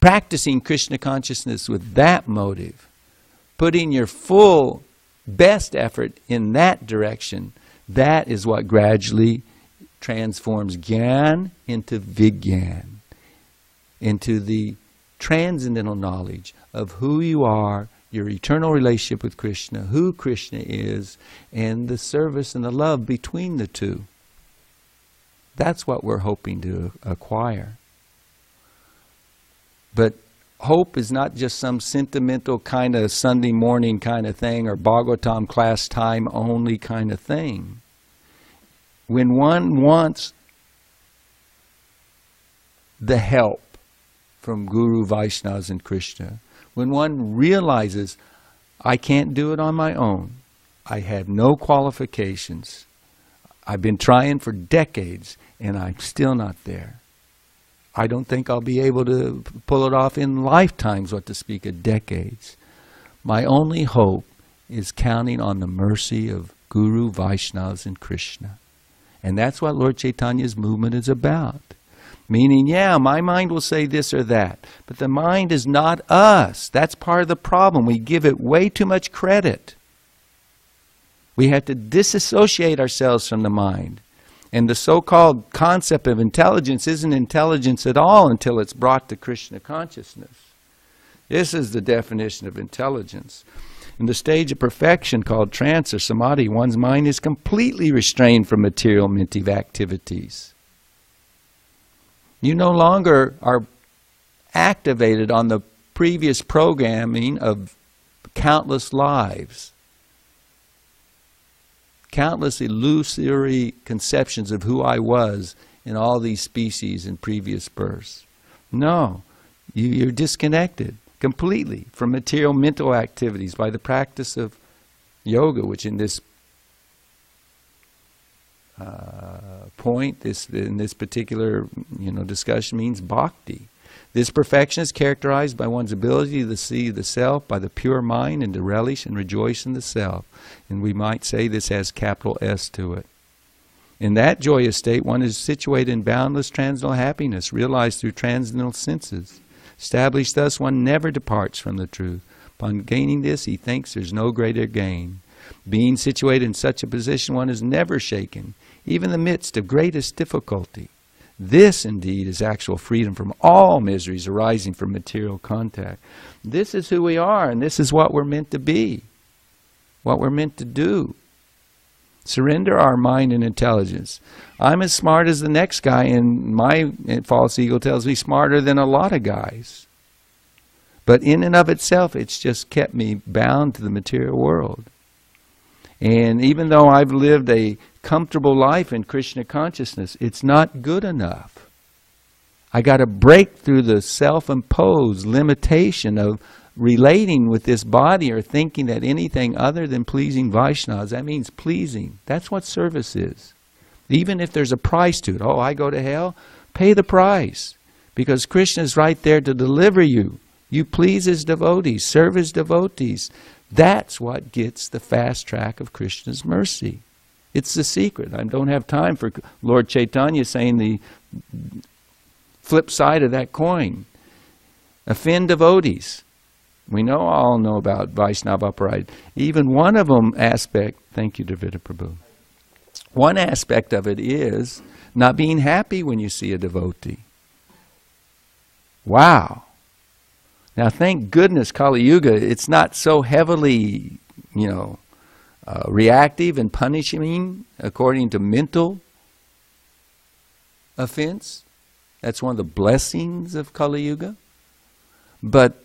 practicing Krishna consciousness with that motive, putting your full best effort in that direction, that is what gradually transforms Gyan into Vigyan, into the transcendental knowledge of who you are your eternal relationship with Krishna, who Krishna is, and the service and the love between the two. That's what we're hoping to acquire. But hope is not just some sentimental kind of Sunday morning kind of thing or Bhagavatam class time only kind of thing. When one wants the help from Guru, Vaishnavas, and Krishna, when one realizes, I can't do it on my own, I have no qualifications, I've been trying for decades, and I'm still not there. I don't think I'll be able to pull it off in lifetimes, what to speak of decades. My only hope is counting on the mercy of Guru, Vaishnavas, and Krishna. And that's what Lord Chaitanya's movement is about. Meaning, yeah, my mind will say this or that, but the mind is not us. That's part of the problem. We give it way too much credit. We have to disassociate ourselves from the mind. And the so-called concept of intelligence isn't intelligence at all until it's brought to Krishna consciousness. This is the definition of intelligence. In the stage of perfection called trance or samadhi, one's mind is completely restrained from material mentive activities. You no longer are activated on the previous programming of countless lives. Countless illusory conceptions of who I was in all these species and previous births. No, you're disconnected completely from material mental activities by the practice of yoga, which in this point, in this particular discussion means bhakti. This perfection is characterized by one's ability to see the self by the pure mind and to relish and rejoice in the self. And we might say this has capital S to it. In that joyous state, one is situated in boundless transcendental happiness, realized through transcendental senses. Established thus, one never departs from the truth. Upon gaining this, he thinks there's no greater gain. Being situated in such a position, one is never shaken, even in the midst of greatest difficulty. This, indeed, is actual freedom from all miseries arising from material contact. This is who we are, and this is what we're meant to be, what we're meant to do. Surrender our mind and intelligence. I'm as smart as the next guy, and my false ego tells me smarter than a lot of guys. But in and of itself, it's just kept me bound to the material world. And even though I've lived a comfortable life in Krishna consciousness, it's not good enough. I got to break through the self-imposed limitation of relating with this body or thinking that anything other than pleasing Vaishnavas, that means pleasing. That's what service is. Even if there's a price to it. Oh, I go to hell? Pay the price. Because Krishna is right there to deliver you. You please his devotees, serve his devotees. That's what gets the fast track of Krishna's mercy. It's the secret. I don't have time for Lord Chaitanya saying the flip side of that coin. Offend devotees. We all know about Vaishnava upright. Even one of them aspect, thank you, Dravida Prabhu. One aspect of it is not being happy when you see a devotee. Wow. Now, thank goodness, Kali Yuga, it's not so heavily, reactive and punishing according to mental offense. That's one of the blessings of Kali Yuga. But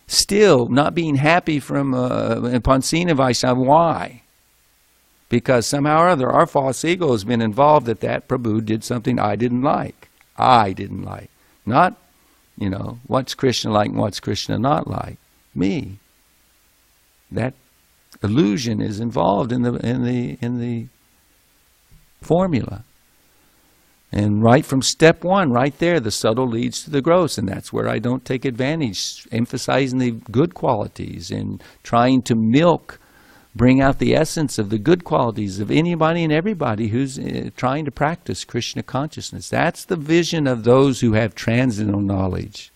still, not being happy from upon seeing a Vaishnava. Why? Because somehow or other, our false ego has been involved that Prabhu did something I didn't like. I didn't like. Not what's Krishna like and what's Krishna not like? Me. That illusion is involved in the formula. And right from step one, right there, the subtle leads to the gross, and that's where I don't take advantage, emphasizing the good qualities and trying to bring out the essence of the good qualities of anybody and everybody who's trying to practice Krishna consciousness. That's the vision of those who have transcendental knowledge.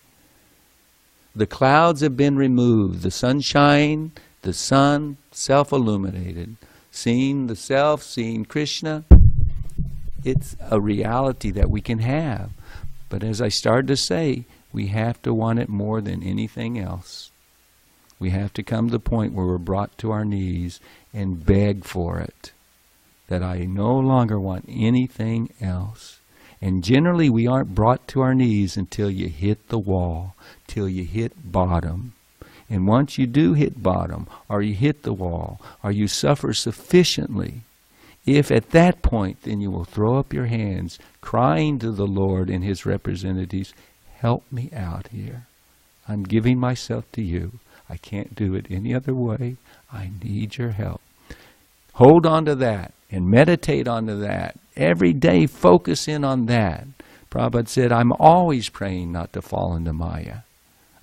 The clouds have been removed, the sunshine, the sun, self-illuminated. Seeing the self, seeing Krishna, it's a reality that we can have. But as I started to say, we have to want it more than anything else. We have to come to the point where we're brought to our knees and beg for it. That I no longer want anything else. And generally we aren't brought to our knees until you hit the wall, till you hit bottom. And once you do hit bottom, or you hit the wall, or you suffer sufficiently, if at that point then you will throw up your hands, crying to the Lord and His representatives, help me out here. I'm giving myself to you. I can't do it any other way. I need your help. Hold on to that and meditate onto that. Every day focus in on that. Prabhupada said, I'm always praying not to fall into Maya.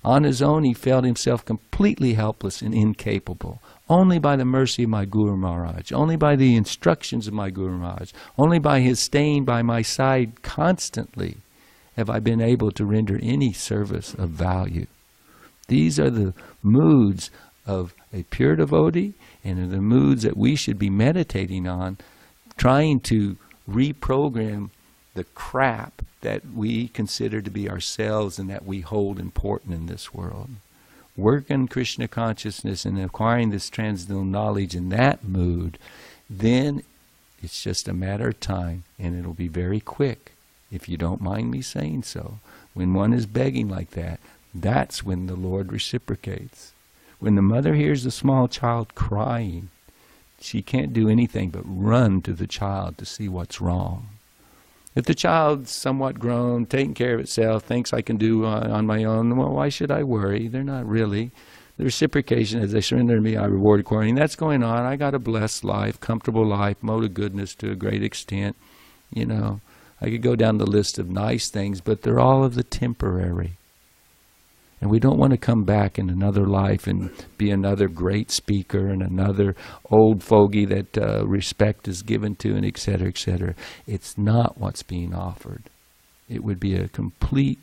On his own, he felt himself completely helpless and incapable. Only by the mercy of my Guru Maharaj, only by the instructions of my Guru Maharaj, only by his staying by my side constantly have I been able to render any service of value. These are the moods of a pure devotee, and are the moods that we should be meditating on, trying to reprogram the crap that we consider to be ourselves and that we hold important in this world. Work in Krishna consciousness and acquiring this transcendental knowledge in that mood, then it's just a matter of time, and it'll be very quick, if you don't mind me saying so. When one is begging like that, that's when the Lord reciprocates. When the mother hears the small child crying, she can't do anything but run to the child to see what's wrong. If the child's somewhat grown, taking care of itself, thinks I can do on my own, well, why should I worry? They're not really. The reciprocation, as they surrender to me, I reward accordingly. That's going on. I got a blessed life, comfortable life, mode of goodness to a great extent. You know, I could go down the list of nice things, but they're all of the temporary. And we don't want to come back in another life and be another great speaker and another old fogey that respect is given to, and et cetera, et cetera. It's not what's being offered. It would be a complete,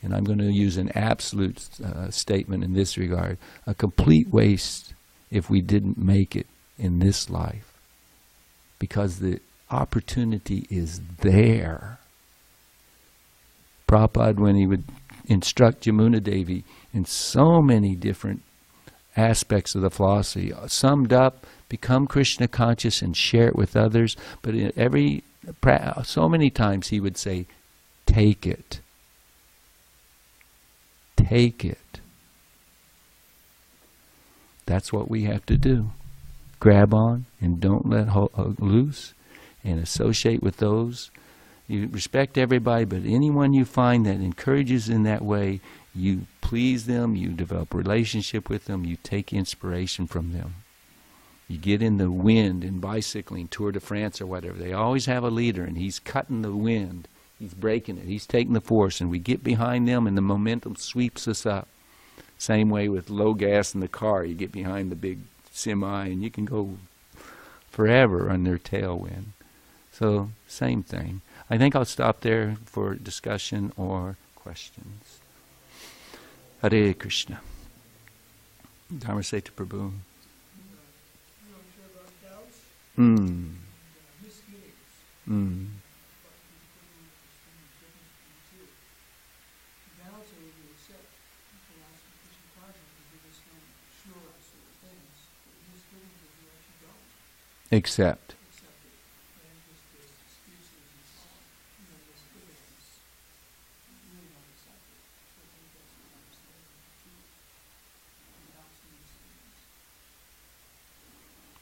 and I'm going to use an absolute statement in this regard, a complete waste if we didn't make it in this life. Because the opportunity is there. Prabhupada, when he would instruct Yamuna Devi in so many different aspects of the philosophy, summed up, become Krishna conscious and share it with others, but so many times he would say, take it. Take it. That's what we have to do. Grab on and don't let loose, and associate with those. You respect everybody, but anyone you find that encourages in that way, you please them, you develop a relationship with them, you take inspiration from them. You get in the wind in bicycling, Tour de France or whatever. They always have a leader, and he's cutting the wind. He's breaking it. He's taking the force, and we get behind them, and the momentum sweeps us up. Same way with low gas in the car. You get behind the big semi, and you can go forever on their tailwind. So, same thing. I think I'll stop there for discussion or questions. Hare Krishna. Dharma say to Prabhu. Accept.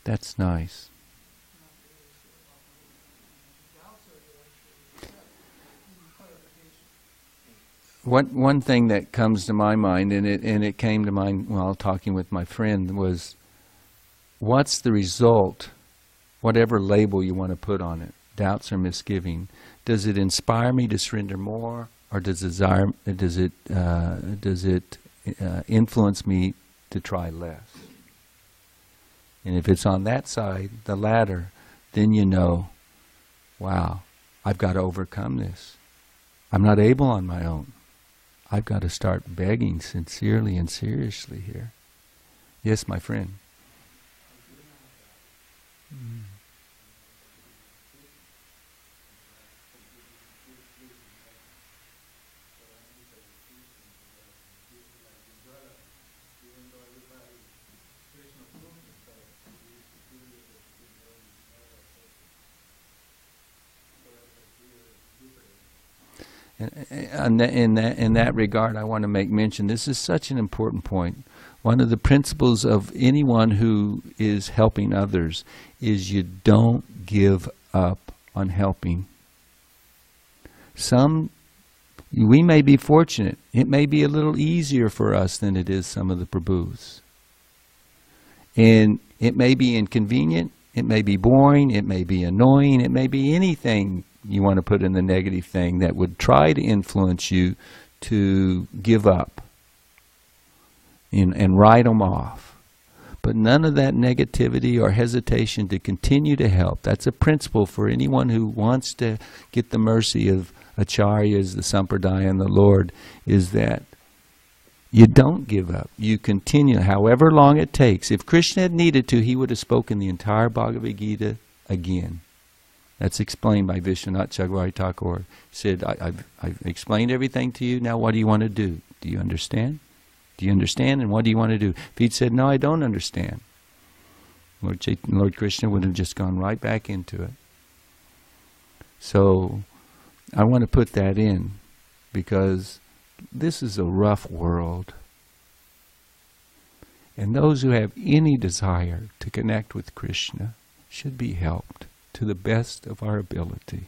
That's nice. One thing that comes to my mind, and it came to mind while talking with my friend, was what's the result, whatever label you want to put on it, doubts or misgiving. Does it inspire me to surrender more, or does it influence me to try less? And if it's on that side, the latter, then you know, wow, I've got to overcome this. I'm not able on my own. I've got to start begging sincerely and seriously here. Yes, my friend. And in that regard, I want to make mention, this is such an important point. One of the principles of anyone who is helping others is you don't give up on helping. We may be fortunate. It may be a little easier for us than it is some of the Prabhus. And it may be inconvenient, it may be boring, it may be annoying, it may be anything you want to put in the negative thing that would try to influence you to give up and write them off. But none of that negativity or hesitation to continue to help. That's a principle for anyone who wants to get the mercy of acharyas, the sampradaya, and the Lord, is that you don't give up. You continue, however long it takes. If Krishna had needed to, he would have spoken the entire Bhagavad Gita again. That's explained by Vishwanath Chakravarti Thakur. He said, I've explained everything to you, now what do you want to do? Do you understand? Do you understand, and what do you want to do? If he'd said, no, I don't understand, Lord Krishna would have just gone right back into it. So, I want to put that in, because this is a rough world. And those who have any desire to connect with Krishna should be helped to the best of our ability.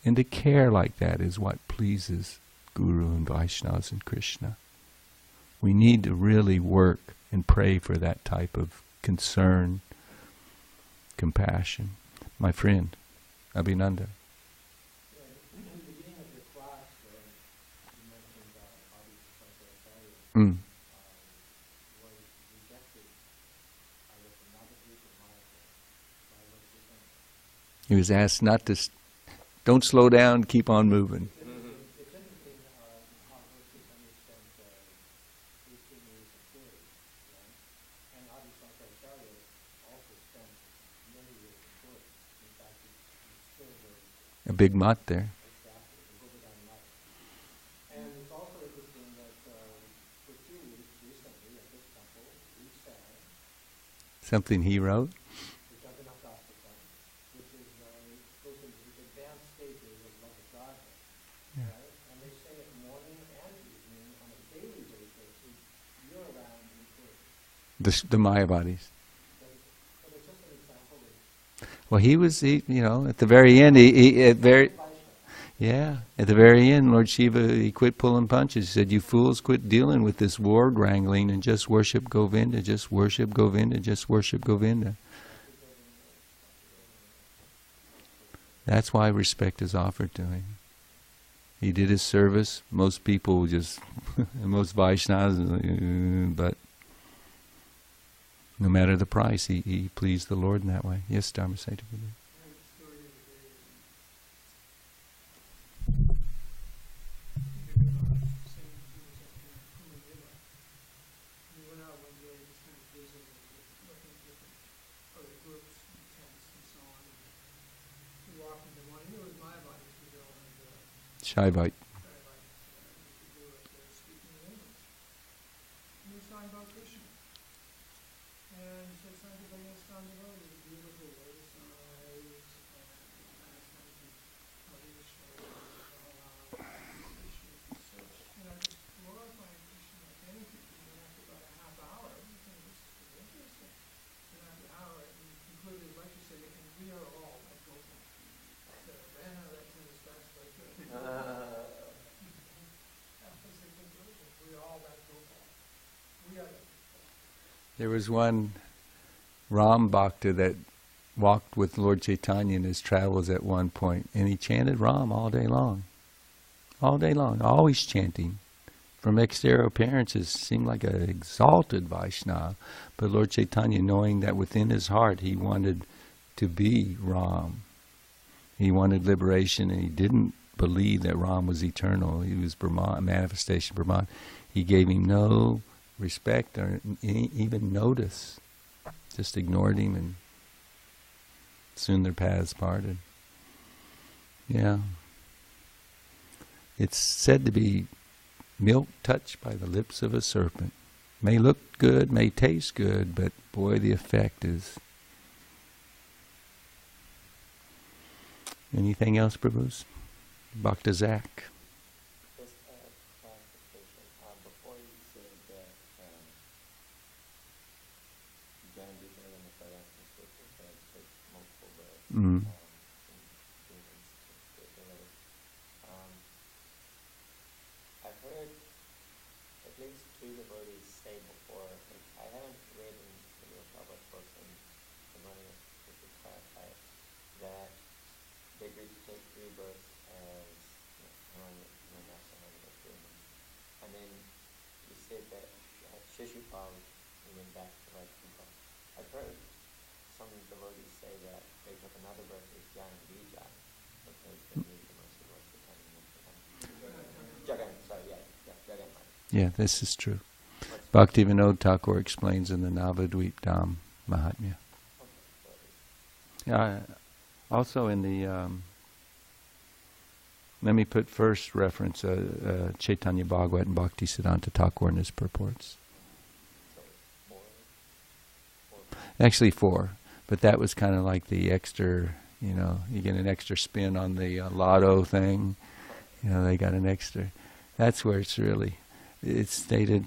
And to care like that is what pleases Guru and Vaishnavas and Krishna. We need to really work and pray for that type of concern, compassion. My friend, Abhinanda. He was asked not to, don't slow down, keep on moving. A big mutt there. And it's also interesting that for 2 weeks recently at this temple, we sang something he wrote. which is goes into the advanced stages of love of Godhead. Yeah. Right? And they say it morning and evening on a daily basis, year-round in church. The Mayavadis. But it's just an example of Well, at the very end, at the very end, Lord Shiva, he quit pulling punches. He said, you fools, quit dealing with this word wrangling and just worship Govinda, just worship Govinda, just worship Govinda. That's why respect is offered to him. He did his service. Most people just, most Vaishnavas, but no matter the price, he pleased the Lord in that way. Yes, Dharma Saita. Shaivite. There was one Ram Bhakta that walked with Lord Chaitanya in his travels at one point, and he chanted Ram all day long. All day long, always chanting. From exterior appearances, seemed like an exalted Vaishnava, but Lord Chaitanya, knowing that within his heart he wanted to be Ram. He wanted liberation, and he didn't believe that Ram was eternal. He was Brahman, a manifestation of Brahman. He gave him no respect or even notice. Just ignored him, and soon their paths parted. Yeah. It's said to be milk touched by the lips of a serpent. May look good, may taste good, but boy, the effect is... Anything else, Prabhus? Bhakta Zach. Mm. I've heard at least 3 devotees say before, like, I haven't read in the Prabhupada books and the money to clarify it, that they agreed to take rebirth as and then you said that Shishupal went back to Vaikuntha. I've heard some devotees say that they took another birth as Jan and Vijay because they need the mercy of Jagan. Sorry, Jagan. Yeah, this is true. Bhaktivinoda Thakur explains in the Navadvip Dham Mahatmya. Yeah, also in the let me put first reference Chaitanya Bhagavat and Bhakti Siddhanta Thakur in his purports. Actually 4, but that was kind of like the extra, you get an extra spin on the lotto thing. They got an extra. That's where it's stated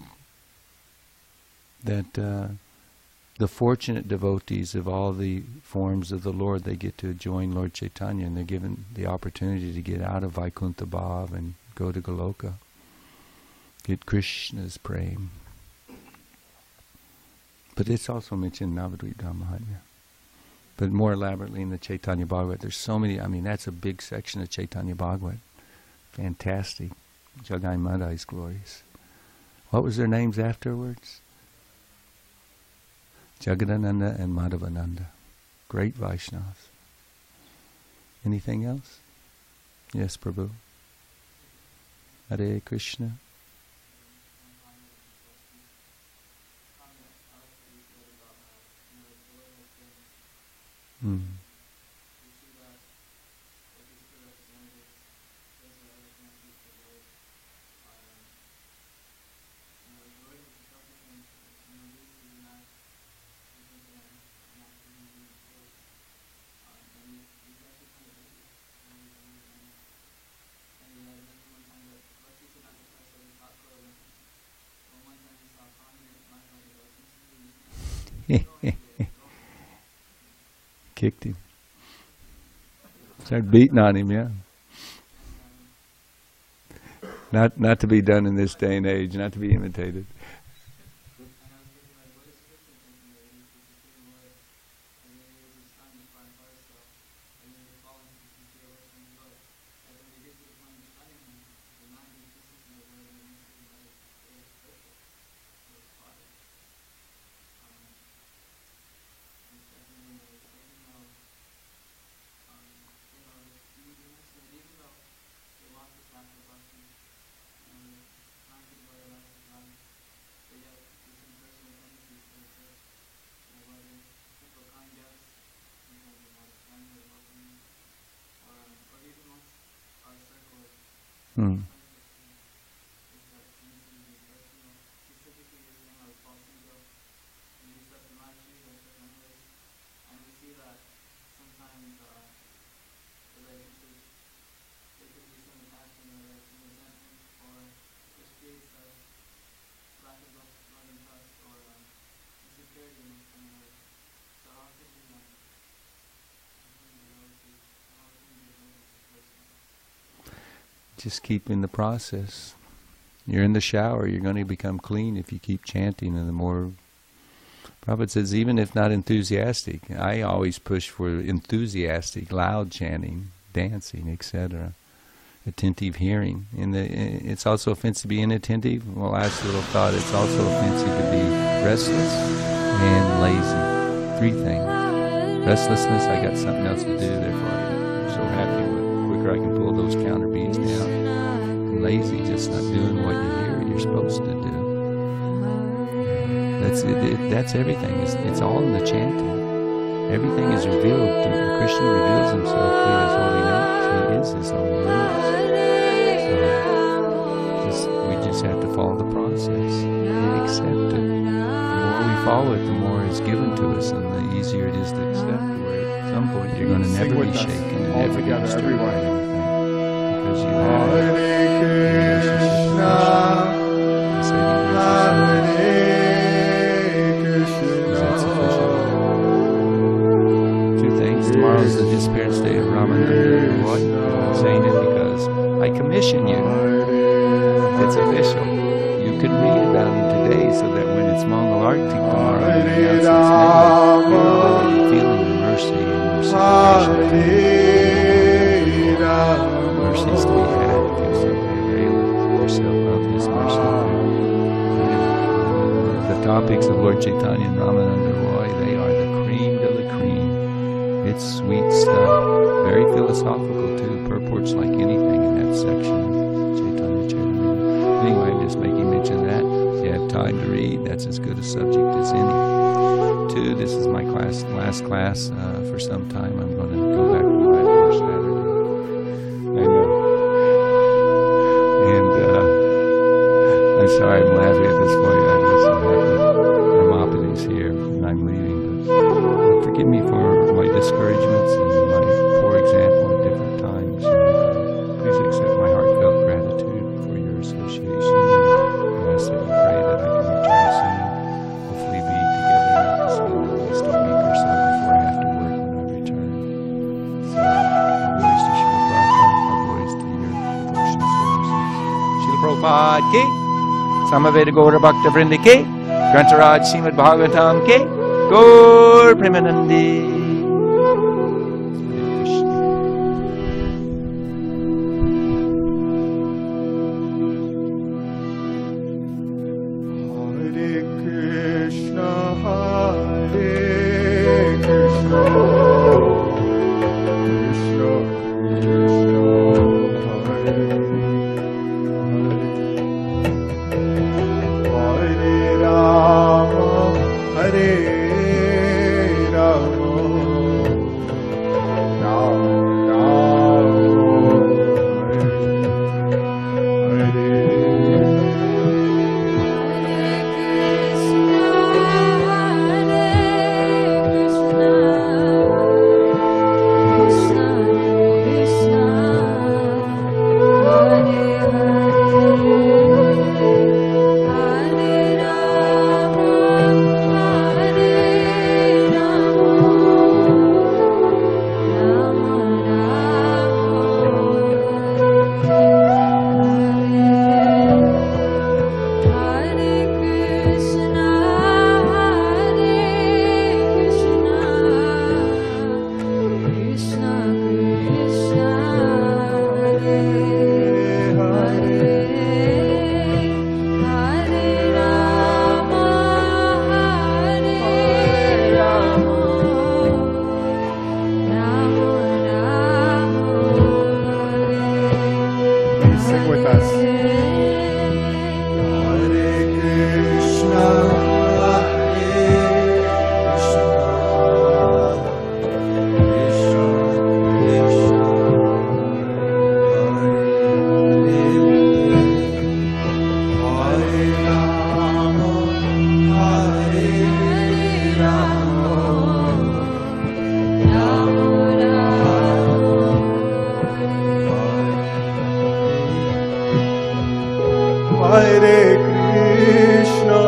that the fortunate devotees of all the forms of the Lord, they get to join Lord Chaitanya, and they're given the opportunity to get out of Vaikuntha Bhav and go to Goloka, get Krishna's prem. But it's also mentioned in Navadvip Dham Mahatmya. But more elaborately in the Chaitanya Bhagavat. There's so many, that's a big section of Chaitanya Bhagavat. Fantastic. Jagai Madai's glories. What was their names afterwards? Jagadananda and Madhavananda. Great Vaishnavas. Anything else? Yes, Prabhu. Hare Krishna. Mm. Kicked him. Started beating on him, yeah. Not to be done in this day and age, not to be imitated. Hmm. Just keep in the process. You're in the shower, you're going to become clean if you keep chanting, and the more... Prabhupada says, even if not enthusiastic, I always push for enthusiastic, loud chanting, dancing, etc. Attentive hearing. It's also offensive to be inattentive. Well, last little thought, it's also offensive to be restless and lazy. 3 things. Restlessness, I got something else to do, therefore I'm so happy with quicker I can pull those counter beats down. And lazy, just not doing what you're supposed to do. That's everything. It's all in the chanting. Everything is revealed. Krishna reveals himself through his holy names. He is his holy names. So we just have to follow the process and accept it. The more we follow it, the more is given to us, and the easier it is to accept. Where at some point you're going to never be shaken and never be disturbed by anything, because you have a relationship with Krishna. Tomorrow's the Ramananda Roy. I'm saying it because I commission you. It's official. You can read about him today so that when it's Mangal Arti tomorrow, and he announces its name, you're already feeling the mercy and reciprocation. Mercies to be had if you simply avail yourself of His mercy. The topics of Lord Chaitanya and Ramananda Roy, they are the cream de la cream. It's sweet stuff. Very philosophical too. Purports like anything in that section of Chaitanya Charitamrita. Anyway, I'm just making mention of that. If you have time to read, that's as good a subject as any. 2, this is my last class for some time. I'm going to go back to my first Saturday. I know. And I'm sorry I'm laughing at this point. I'm just having Hermopolis here and I'm leaving. But forgive me for my discouragements and my poor example at different times. Please accept my heartfelt gratitude for your association. And ask that you pray that I can return soon. Hopefully be together in at least a week or so before I have to work when I return. So, glories to Srila Prabhupada, glories to your devotional services. Srila Prabhupada ki, Samaveda Gaura Bhakta Vrinda ki, Grantaraj Srimad Bhagavatam ki, Gaur Premanandi. Hare Krishna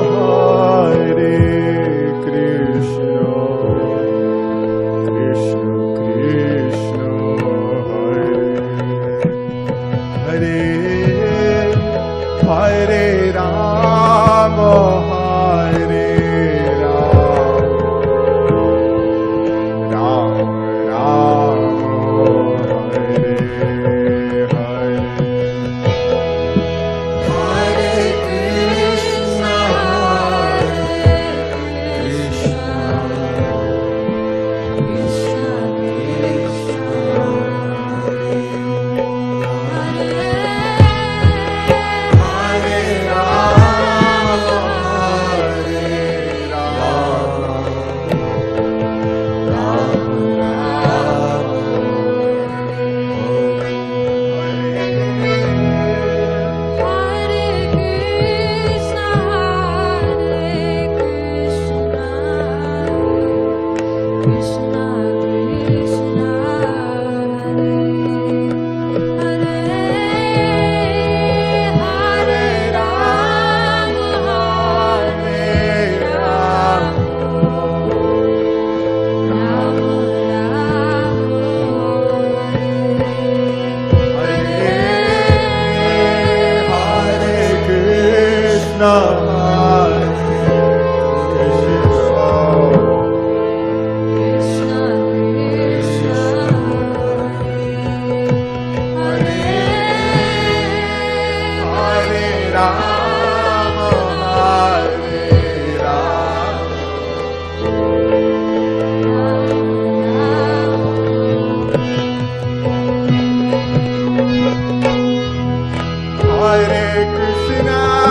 Hare Krishna